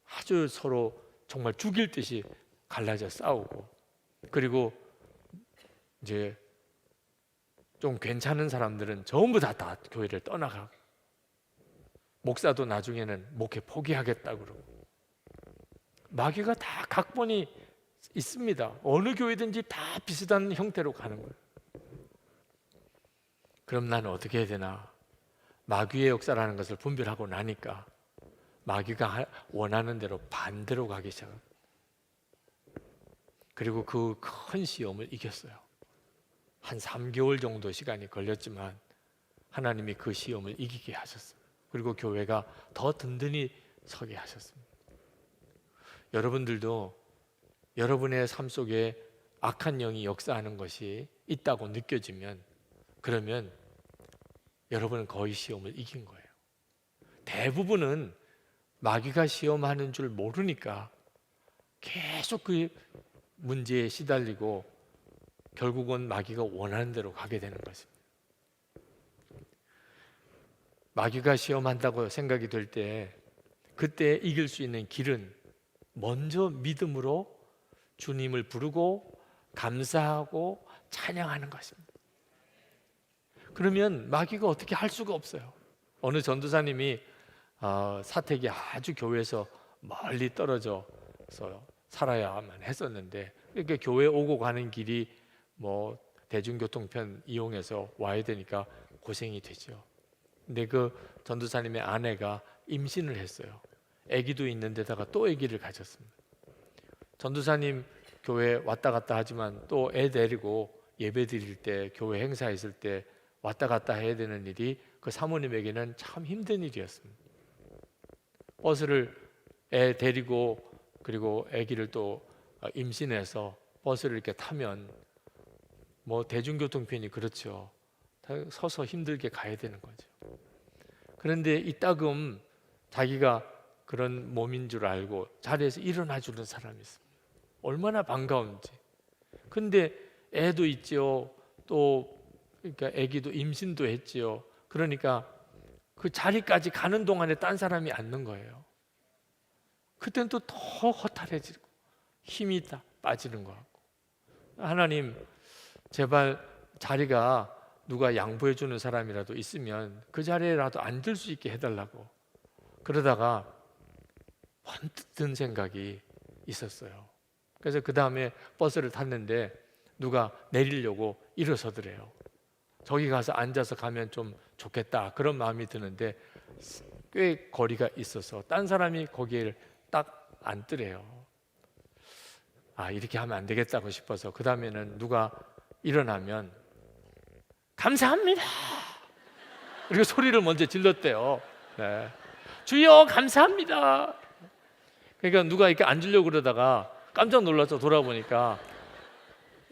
아주 서로 정말 죽일 듯이 갈라져 싸우고, 그리고 이제 좀 괜찮은 사람들은 전부 다 교회를 떠나가고, 목사도 나중에는 목회 포기하겠다 그러고. 마귀가 다 각본이 있습니다. 어느 교회든지 다 비슷한 형태로 가는 거예요. 그럼 나는 어떻게 해야 되나? 마귀의 역사라는 것을 분별하고 나니까 마귀가 원하는 대로 반대로 가기 시작합니다. 그리고 그 큰 시험을 이겼어요. 한 3개월 정도 시간이 걸렸지만 하나님이 그 시험을 이기게 하셨습니다. 그리고 교회가 더 든든히 서게 하셨습니다. 여러분들도 여러분의 삶 속에 악한 영이 역사하는 것이 있다고 느껴지면, 그러면 여러분은 거의 시험을 이긴 거예요. 대부분은 마귀가 시험하는 줄 모르니까 계속 그 문제에 시달리고 결국은 마귀가 원하는 대로 가게 되는 것입니다. 마귀가 시험한다고 생각이 될 때, 그때 이길 수 있는 길은 먼저 믿음으로 주님을 부르고 감사하고 찬양하는 것입니다. 그러면 마귀가 어떻게 할 수가 없어요. 어느 전도사님이 사택이 아주 교회에서 멀리 떨어져서 살아야만 했었는데, 그러니까 교회 오고 가는 길이 뭐 대중교통편 이용해서 와야 되니까 고생이 되죠. 근데 그 전도사님의 아내가 임신을 했어요. 아기도 있는데다가 또 아기를 가졌습니다. 전도사님 교회 왔다 갔다 하지만 또 애 데리고 예배 드릴 때, 교회 행사 있을 때 왔다 갔다 해야 되는 일이 그 사모님에게는 참 힘든 일이었습니다. 버스를 애 데리고, 그리고 아기를 또 임신해서 버스를 이렇게 타면 뭐 대중교통편이 그렇죠. 서서 힘들게 가야 되는 거죠. 그런데 이따금 자기가 그런 몸인 줄 알고 자리에서 일어나 주는 사람이 있습니다. 얼마나 반가운지. 근데 애도 있죠. 또 그러니까 아기도 임신도 했지요. 그러니까 그 자리까지 가는 동안에 딴 사람이 앉는 거예요. 그때는 또 더 허탈해지고 힘이 다 빠지는 것 같고, 하나님 제발 자리가 누가 양보해 주는 사람이라도 있으면 그 자리에라도 앉을 수 있게 해달라고. 그러다가 번뜩 든 생각이 있었어요. 그래서 그 다음에 버스를 탔는데 누가 내리려고 일어서더래요. 저기 가서 앉아서 가면 좀 좋겠다, 그런 마음이 드는데 꽤 거리가 있어서 딴 사람이 거기에 딱 앉더래요. 이렇게 하면 안 되겠다고 싶어서 그 다음에는 누가 일어나면 감사합니다, 그리고 소리를 먼저 질렀대요. 네. 주여 감사합니다. 그러니까 누가 이렇게 앉으려고 그러다가 깜짝 놀라서 돌아보니까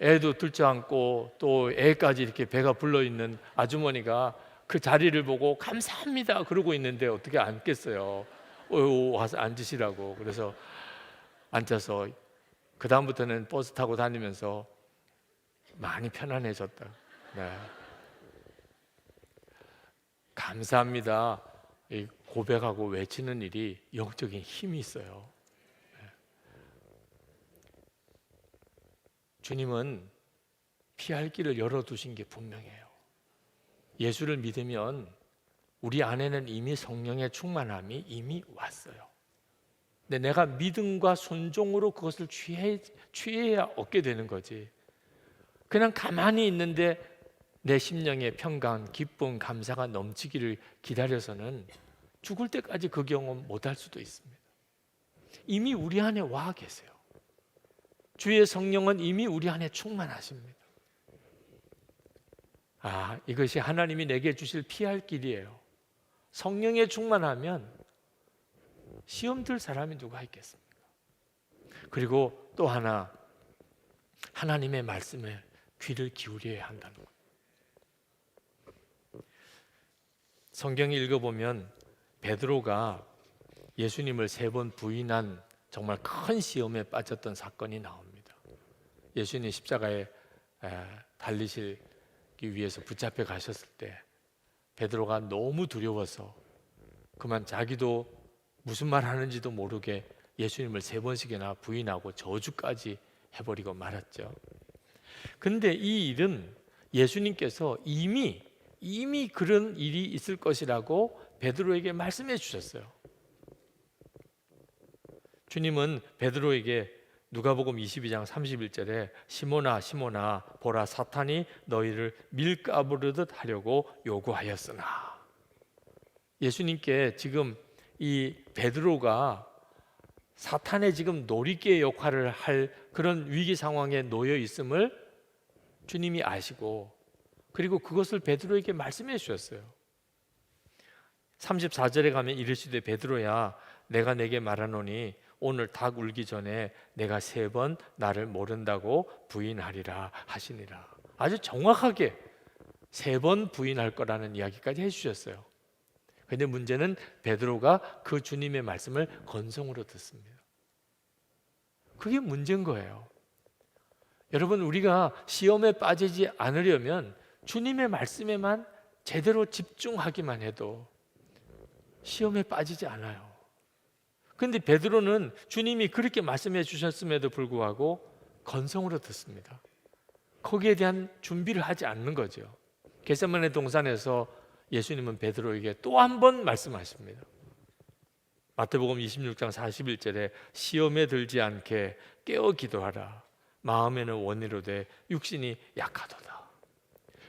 애도 들쳐안고 또 애까지 이렇게 배가 불러있는 아주머니가 그 자리를 보고 감사합니다 그러고 있는데 어떻게 앉겠어요. 와서 앉으시라고. 그래서 앉아서 그 다음부터는 버스 타고 다니면서 많이 편안해졌다. 네. 감사합니다 고백하고 외치는 일이 영적인 힘이 있어요. 주님은 피할 길을 열어두신 게 분명해요. 예수를 믿으면 우리 안에는 이미 성령의 충만함이 이미 왔어요. 근데 내가 믿음과 순종으로 그것을 취해야 얻게 되는 거지. 그냥 가만히 있는데 내 심령의 평강, 기쁨, 감사가 넘치기를 기다려서는 죽을 때까지 그 경험 못할 수도 있습니다. 이미 우리 안에 와 계세요. 주의 성령은 이미 우리 안에 충만하십니다. 이것이 하나님이 내게 주실 피할 길이에요. 성령에 충만하면 시험 들 사람이 누가 있겠습니까? 그리고 또 하나, 하나님의 말씀에 귀를 기울여야 한다는 거예요. 성경을 읽어보면 베드로가 예수님을 3번 부인한 정말 큰 시험에 빠졌던 사건이 나옵니다. 예수님 십자가에 달리시기 위해서 붙잡혀 가셨을 때 베드로가 너무 두려워서 그만 자기도 무슨 말 하는지도 모르게 예수님을 3번씩이나 부인하고 저주까지 해버리고 말았죠. 근데 이 일은 예수님께서 이미 그런 일이 있을 것이라고 베드로에게 말씀해 주셨어요. 주님은 베드로에게 누가복음 22장 31절에 시몬아 시몬아 보라 사탄이 너희를 밀가부르듯 하려고 요구하였으나, 예수님께 지금 이 베드로가 사탄의 지금 놀이개 역할을 할 그런 위기 상황에 놓여 있음을 주님이 아시고, 그리고 그것을 베드로에게 말씀해 주셨어요. 34절에 가면 이르시되 베드로야 내가 내게 말하노니 오늘 닭 울기 전에 내가 3번 나를 모른다고 부인하리라 하시니라. 아주 정확하게 3번 부인할 거라는 이야기까지 해주셨어요. 그런데 문제는 베드로가 그 주님의 말씀을 건성으로 듣습니다. 그게 문제인 거예요. 여러분, 우리가 시험에 빠지지 않으려면 주님의 말씀에만 제대로 집중하기만 해도 시험에 빠지지 않아요. 그런데 베드로는 주님이 그렇게 말씀해 주셨음에도 불구하고 건성으로 듣습니다. 거기에 대한 준비를 하지 않는 거죠. 겟세마네 동산에서 예수님은 베드로에게 또 한 번 말씀하십니다. 마태복음 26장 41절에 시험에 들지 않게 깨어 기도하라. 마음에는 원이로되 육신이 약하도다.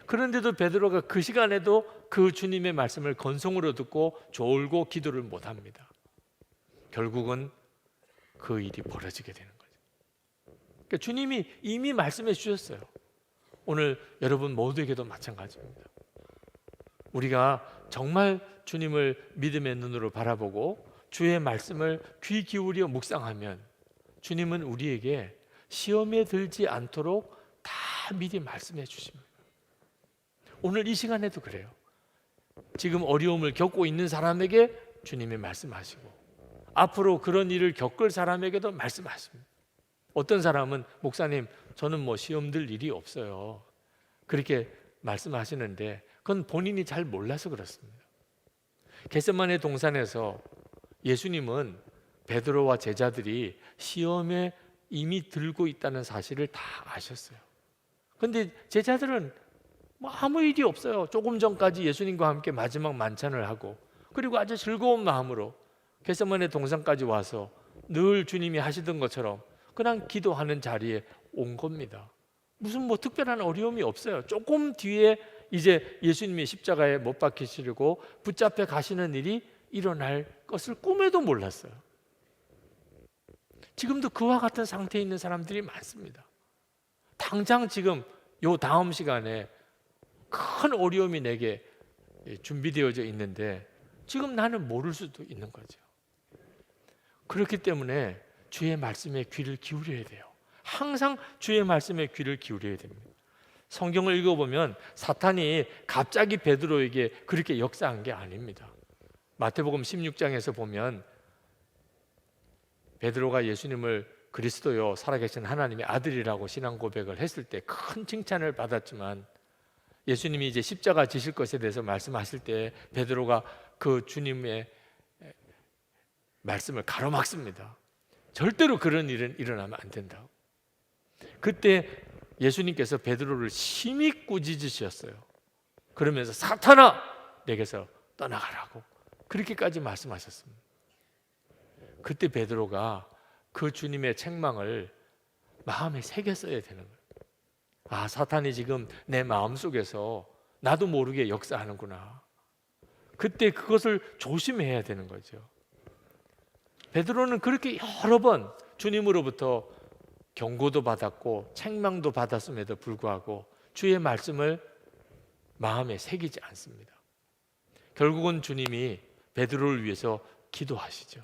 그런데도 베드로가 그 시간에도 그 주님의 말씀을 건성으로 듣고 졸고 기도를 못합니다. 결국은 그 일이 벌어지게 되는 거죠. 그러니까 주님이 이미 말씀해 주셨어요. 오늘 여러분 모두에게도 마찬가지입니다. 우리가 정말 주님을 믿음의 눈으로 바라보고 주의 말씀을 귀 기울여 묵상하면 주님은 우리에게 시험에 들지 않도록 다 미리 말씀해 주십니다. 오늘 이 시간에도 그래요. 지금 어려움을 겪고 있는 사람에게 주님이 말씀하시고 앞으로 그런 일을 겪을 사람에게도 말씀하십니다. 어떤 사람은 목사님 저는 뭐 시험 들 일이 없어요, 그렇게 말씀하시는데 그건 본인이 잘 몰라서 그렇습니다. 겟세마네 동산에서 예수님은 베드로와 제자들이 시험에 이미 들고 있다는 사실을 다 아셨어요. 그런데 제자들은 뭐 아무 일이 없어요. 조금 전까지 예수님과 함께 마지막 만찬을 하고 그리고 아주 즐거운 마음으로 겟세마네 동산까지 와서 늘 주님이 하시던 것처럼 그냥 기도하는 자리에 온 겁니다. 무슨 뭐 특별한 어려움이 없어요. 조금 뒤에 이제 예수님이 십자가에 못 박히시려고 붙잡혀 가시는 일이 일어날 것을 꿈에도 몰랐어요. 지금도 그와 같은 상태에 있는 사람들이 많습니다. 당장 지금 요 다음 시간에 큰 어려움이 내게 준비되어져 있는데 지금 나는 모를 수도 있는 거죠. 그렇기 때문에 주의 말씀에 귀를 기울여야 돼요. 항상 주의 말씀에 귀를 기울여야 됩니다. 성경을 읽어보면 사탄이 갑자기 베드로에게 그렇게 역사한 게 아닙니다. 마태복음 16장에서 보면 베드로가 예수님을 그리스도요 살아계신 하나님의 아들이라고 신앙 고백을 했을 때 큰 칭찬을 받았지만 예수님이 이제 십자가 지실 것에 대해서 말씀하실 때 베드로가 그 주님의 말씀을 가로막습니다. 절대로 그런 일은 일어나면 안 된다고. 그때 예수님께서 베드로를 심히 꾸짖으셨어요. 그러면서 사탄아 내게서 떠나가라고 그렇게까지 말씀하셨습니다. 그때 베드로가 그 주님의 책망을 마음에 새겼어야 되는 거예요. 아, 사탄이 지금 내 마음속에서 나도 모르게 역사하는구나. 그때 그것을 조심해야 되는 거죠. 베드로는 그렇게 여러 번 주님으로부터 경고도 받았고 책망도 받았음에도 불구하고 주의 말씀을 마음에 새기지 않습니다. 결국은 주님이 베드로를 위해서 기도하시죠.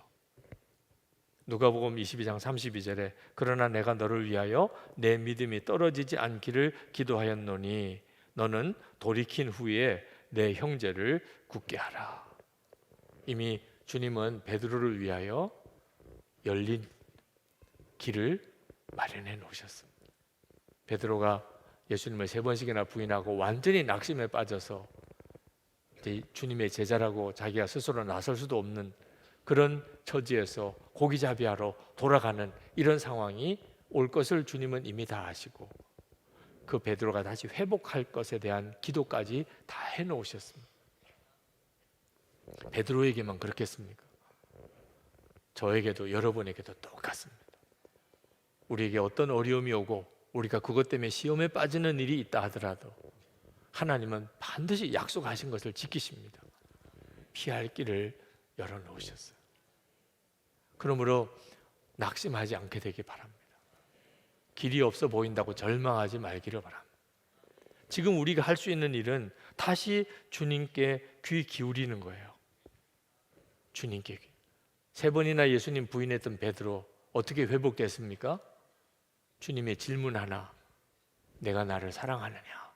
누가복음 22장 32절에 그러나 내가 너를 위하여 내 믿음이 떨어지지 않기를 기도하였노니 너는 돌이킨 후에 내 형제를 굳게 하라. 이미 주님은 베드로를 위하여 열린 길을 마련해 놓으셨습니다. 베드로가 예수님을 3번씩이나 부인하고 완전히 낙심에 빠져서 이제 주님의 제자라고 자기가 스스로 나설 수도 없는 그런 처지에서 고기잡이하러 돌아가는 이런 상황이 올 것을 주님은 이미 다 아시고 그 베드로가 다시 회복할 것에 대한 기도까지 다 해놓으셨습니다. 베드로에게만 그렇겠습니까? 저에게도 여러분에게도 똑같습니다. 우리에게 어떤 어려움이 오고 우리가 그것 때문에 시험에 빠지는 일이 있다 하더라도 하나님은 반드시 약속하신 것을 지키십니다. 피할 길을 열어놓으셨어요. 그러므로 낙심하지 않게 되기 바랍니다. 길이 없어 보인다고 절망하지 말기를 바랍니다. 지금 우리가 할 수 있는 일은 다시 주님께 귀 기울이는 거예요. 주님께. 3번이나 예수님 부인했던 베드로 어떻게 회복됐습니까? 주님의 질문 하나, 내가 나를 사랑하느냐?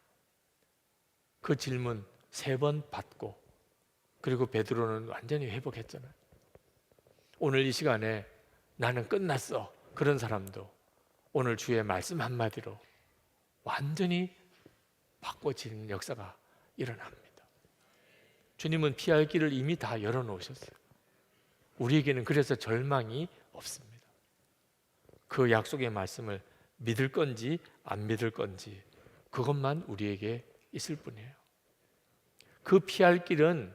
그 질문 3번 받고 그리고 베드로는 완전히 회복했잖아요. 오늘 이 시간에 나는 끝났어 그런 사람도 오늘 주의 말씀 한마디로 완전히 바꿔지는 역사가 일어납니다. 주님은 피할 길을 이미 다 열어놓으셨어요. 우리에게는 그래서 절망이 없습니다. 그 약속의 말씀을 믿을 건지 안 믿을 건지 그것만 우리에게 있을 뿐이에요. 그 피할 길은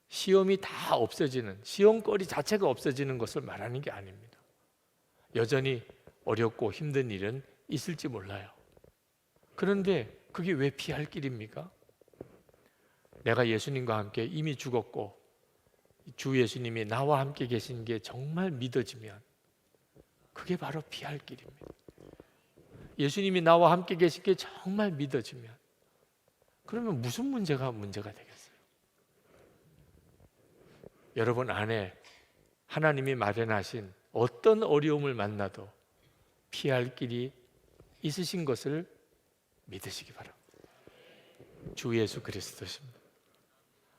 시험이 다 없어지는, 시험거리 자체가 없어지는 것을 말하는 게 아닙니다. 여전히 어렵고 힘든 일은 있을지 몰라요. 그런데 그게 왜 피할 길입니까? 내가 예수님과 함께 이미 죽었고 주 예수님이 나와 함께 계신 게 정말 믿어지면 그게 바로 피할 길입니다. 예수님이 나와 함께 계신 게 정말 믿어지면 그러면 무슨 문제가 되겠어요? 여러분 안에 하나님이 마련하신 어떤 어려움을 만나도 피할 길이 있으신 것을 믿으시기 바랍니다. 주 예수 그리스도십니다.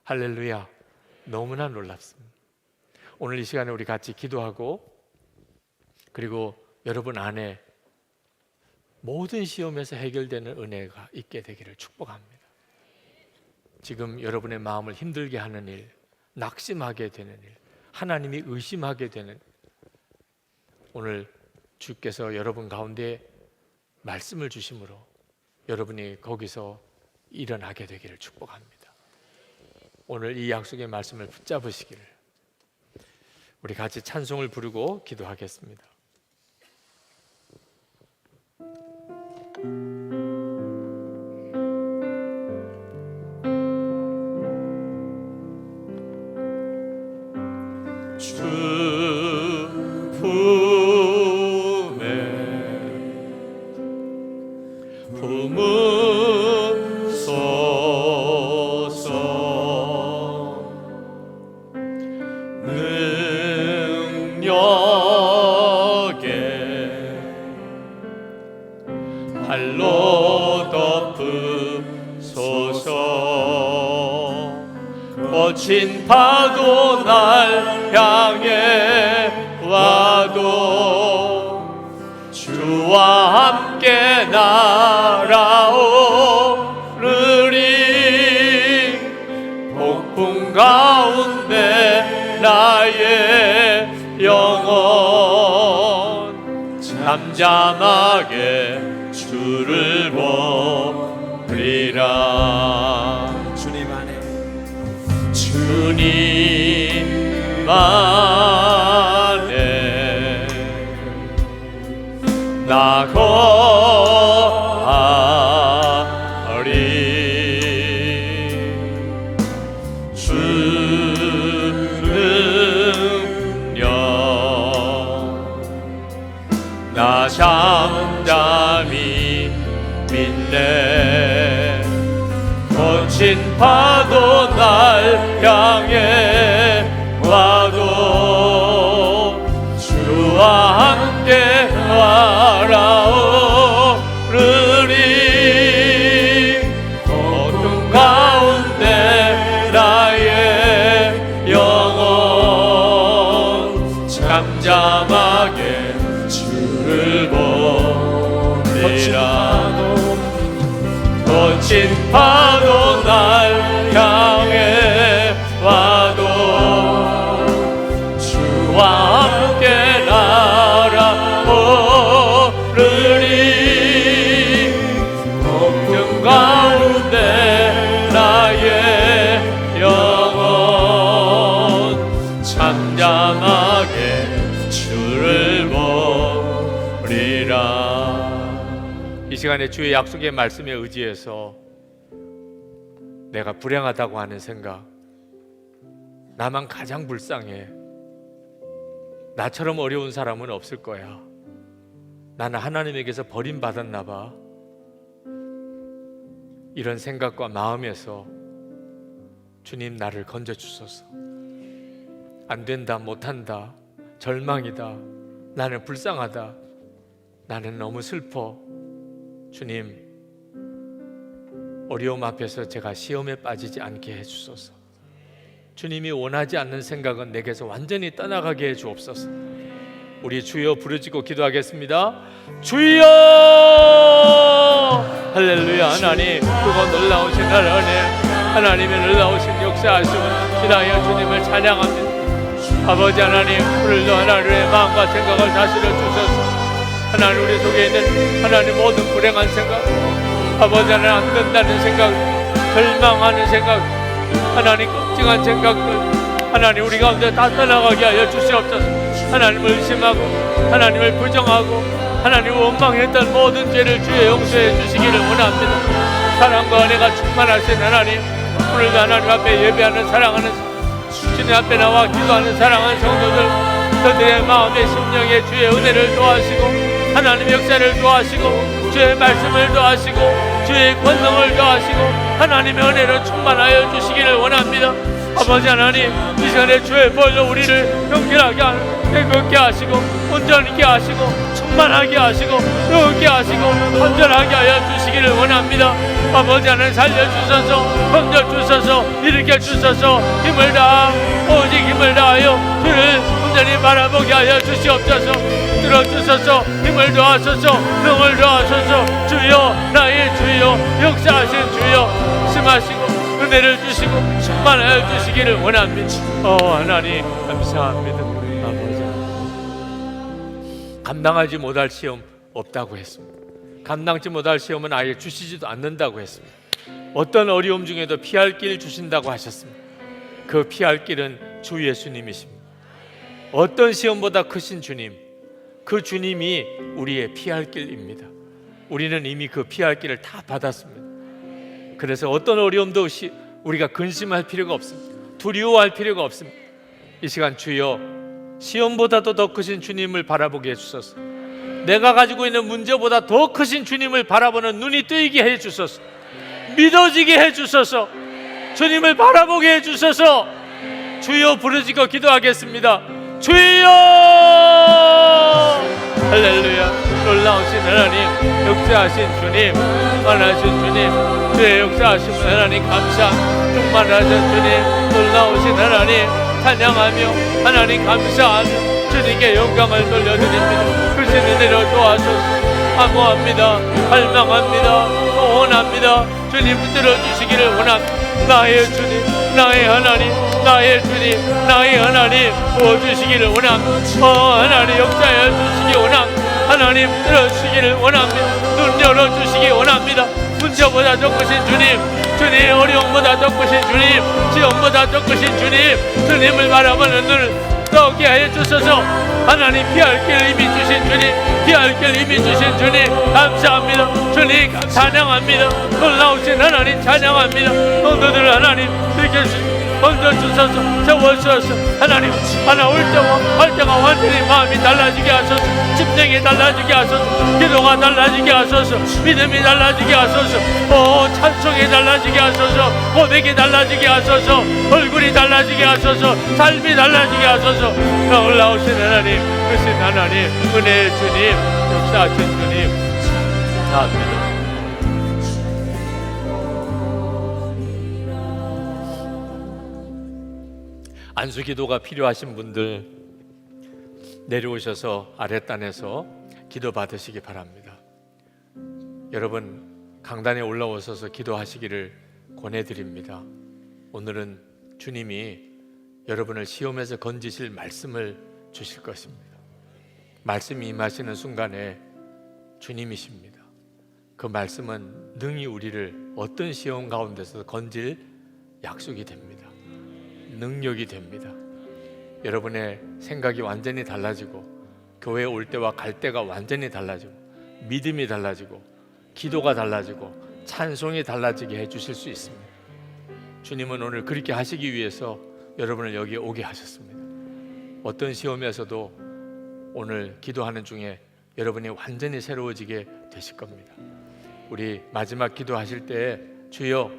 할렐루야. 너무나 놀랍습니다. 오늘 이 시간에 우리 같이 기도하고 그리고 여러분 안에 모든 시험에서 해결되는 은혜가 있게 되기를 축복합니다. 지금 여러분의 마음을 힘들게 하는 일, 낙심하게 되는 일, 하나님이 의심하게 되는 오늘 주께서 여러분 가운데 말씀을 주심으로 여러분이 거기서 일어나게 되기를 축복합니다. 오늘 이 약속의 말씀을 붙잡으시기를 우리 같이 찬송을 부르고 기도하겠습니다.
발로 덮으소서. 거친 파도 날 향해 와도 주와 함께 날아오르리. 폭풍 가운데 나의 영혼 잠잠하게 주를 보리라.
주님 안에
주님 안에 나 거하리. 주는요 나 잠잠히 믿네. 거친 파도 날 향해 와도 주와 함께 날아오르리. 어둠 가운데 나의 영혼 잠잠하게 주를 보리라. 잠잠하게 주를 보리라.
이 시간에 주의 약속의 말씀에 의지해서 내가 불행하다고 하는 생각, 나만 가장 불쌍해, 나처럼 어려운 사람은 없을 거야, 나는 하나님에게서 버림받았나 봐, 이런 생각과 마음에서 주님 나를 건져주소서. 안 된다, 못한다, 절망이다, 나는 불쌍하다, 나는 너무 슬퍼. 주님, 어려움 앞에서 제가 시험에 빠지지 않게 해주소서. 주님이 원하지 않는 생각은 내게서 완전히 떠나가게 해주옵소서. 우리 주여 부르짖고 기도하겠습니다. 주여! 할렐루야. 하나님, 그거 놀라우신 하나님, 하나님의 놀라우신 역사하심을 기다려 주님을 찬양합니다. 아버지 하나님, 오늘도 하나님의 마음과 생각을 다스려 주셔서 하나님, 우리 속에 있는 하나님 모든 불행한 생각, 아버지 하나님 안 된다는 생각, 절망하는 생각, 하나님 끔찍한 생각들, 하나님 우리 가운데 다 떠나가게 하여 주시옵소서. 하나님을 의심하고 하나님을 부정하고 하나님 원망했던 모든 죄를 주의 용서해 주시기를 원합니다. 사랑과 은혜가 충만하신 하나님, 오늘도 하나님 앞에 예배하는 사랑하는 주님 앞에 나와 기도하는 사랑하는 성도들, 저들의 마음의 심령에 주의 은혜를 도와시고 하나님의 역사를 도와시고 주의 말씀을 도와시고 주의 권능을 도와시고 하나님의 은혜로 충만하여 주시기를 원합니다. 아버지 하나님, 이 시간에 주의 보혈로 우리를 경건하게 깨끗게 하시고 온전하게 하시고 충만하게 하시고 의롭게 하시고 온전하게 하여 주시기를 원합니다. 아버지 하나님, 살려주셔서 건져주셔서 일으켜주셔서 힘을 다하 오직 힘을 다하여 주를 온전히 바라보게 하여 주시옵소서. 들어주셔서 힘을 도하소서 능을 도하소서. 주여, 나의 주여, 역사하신 주여, 심하시고 은혜를 주시고 충만하여 주시기를 원합니다. 하나님 감사합니다. 아버지, 감당하지 못할 시험 없다고 했습니다. 감당치 못할 시험은 아예 주시지도 않는다고 했습니다. 어떤 어려움 중에도 피할 길 주신다고 하셨습니다. 그 피할 길은 주 예수님이십니다. 어떤 시험보다 크신 주님, 그 주님이 우리의 피할 길입니다. 우리는 이미 그 피할 길을 다 받았습니다. 그래서 어떤 어려움도 없이 우리가 근심할 필요가 없습니다. 두려워할 필요가 없습니다. 이 시간 주여, 시험보다도 더 크신 주님을 바라보게 해주소서. 내가 가지고 있는 문제보다 더 크신 주님을 바라보는 눈이 뜨이게 해주소서. 믿어지게 해주소서. 주님을 바라보게 해주소서. 주여 부르짖고 기도하겠습니다. 주여! 할렐루야. 놀라우신 하나님, 역사하신 주님, 충만하신 주님, 주의 역사하신 하나님 감사, 충만하신 주님, 놀라우신 하나님 찬양하며 하나님 감사하며 주님께 영광을 돌려드립니다. 크신 은혜로 도와소서. 사모합니다. 갈망합니다. 소원합니다. 주님 들어주시기를 원합니다. 나의 주님, 나의 하나님, 나의 주님, 나의 하나님 도와주시기를 원합니다. 하나님 역사해 주시기 원합니다. 하나님 들어주시기를 원합니다. 눈 열어주시기 원합니다. 문제보다 더 크신 주님, 주님 어려움보다 더 크신 주님, 시험보다 더 크신 주님, 주님을 바라보는 눈을 떠오게 하여 주셔서 하나님 피할 길 이미 주신 주님, 피할 길 이미 주신 주님 감사합니다. 주님 찬양합니다. 놀라우신 하나님 찬양합니다. 성도들 하나님 이렇게 건져주셔서 세워주셔서 하나님 하나 올 때와 할 때가 완전히 마음이 달라지게 하소서. 심령이 달라지게 하소서. 기도가 달라지게 하소서. 믿음이 달라지게 하소서. 찬송이 달라지게 하소서. 고백이 달라지게 하소서. 얼굴이 달라지게 하소서. 삶이 달라지게 하소서. 놀라우신 하나님, 크신 하나님, 은혜의 주님, 역사하신 주님 감사합니다. 안수기도가 필요하신 분들 내려오셔서 아랫단에서 기도 받으시기 바랍니다. 여러분 강단에 올라오셔서 기도하시기를 권해드립니다. 오늘은 주님이 여러분을 시험에서 건지실 말씀을 주실 것입니다. 말씀이 임하시는 순간에 주님이십니다. 그 말씀은 능히 우리를 어떤 시험 가운데서 건질 약속이 됩니다. 능력이 됩니다. 여러분의 생각이 완전히 달라지고 교회에 올 때와 갈 때가 완전히 달라지고 믿음이 달라지고 기도가 달라지고 찬송이 달라지게 해주실 수 있습니다. 주님은 오늘 그렇게 하시기 위해서 여러분을 여기에 오게 하셨습니다. 어떤 시험에서도 오늘 기도하는 중에 여러분이 완전히 새로워지게 되실 겁니다. 우리 마지막 기도하실 때 주여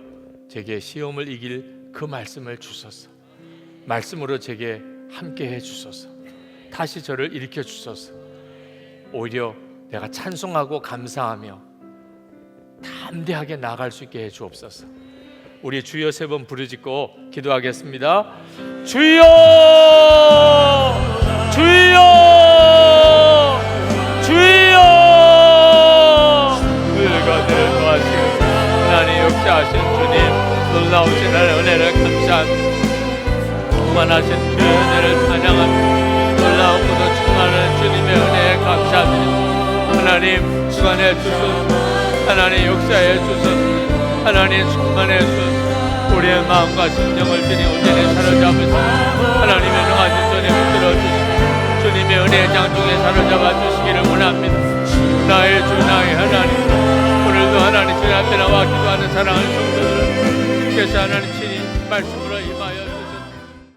제게 시험을 이길 그 말씀을 주소서, 말씀으로 제게 함께 해 주소서, 다시 저를 일으켜 주소서, 오히려 내가 찬송하고 감사하며 담대하게 나아갈 수 있게 해 주옵소서. 우리 주여 3번 부르짖고 기도하겠습니다. 주여 주여 주여. 우리가 대도하시고 하나님 역사하신 주님, 놀라우신 하나님의 은혜를 감사합니다. 충만하신 그 은혜를 찬양합니다. 놀라우고도 충만한 주님의 은혜에 감사드립니다. 하나님 주관해 주소서, 하나님 역사해 주소서, 하나님 충만해 주소서. 우리의 마음과 심령을 주님 온전히 사로잡으시고 하나님의 능하신 손에 붙들어 주시고 주님의 은혜의 장중에 사로잡아 주시기를 원합니다. 나의 주 나의 하나님, 오늘도 하나님 주님 앞에 나와 기도하는 사랑하는 성도들을 주께서 하나님 친히 말씀으로 임하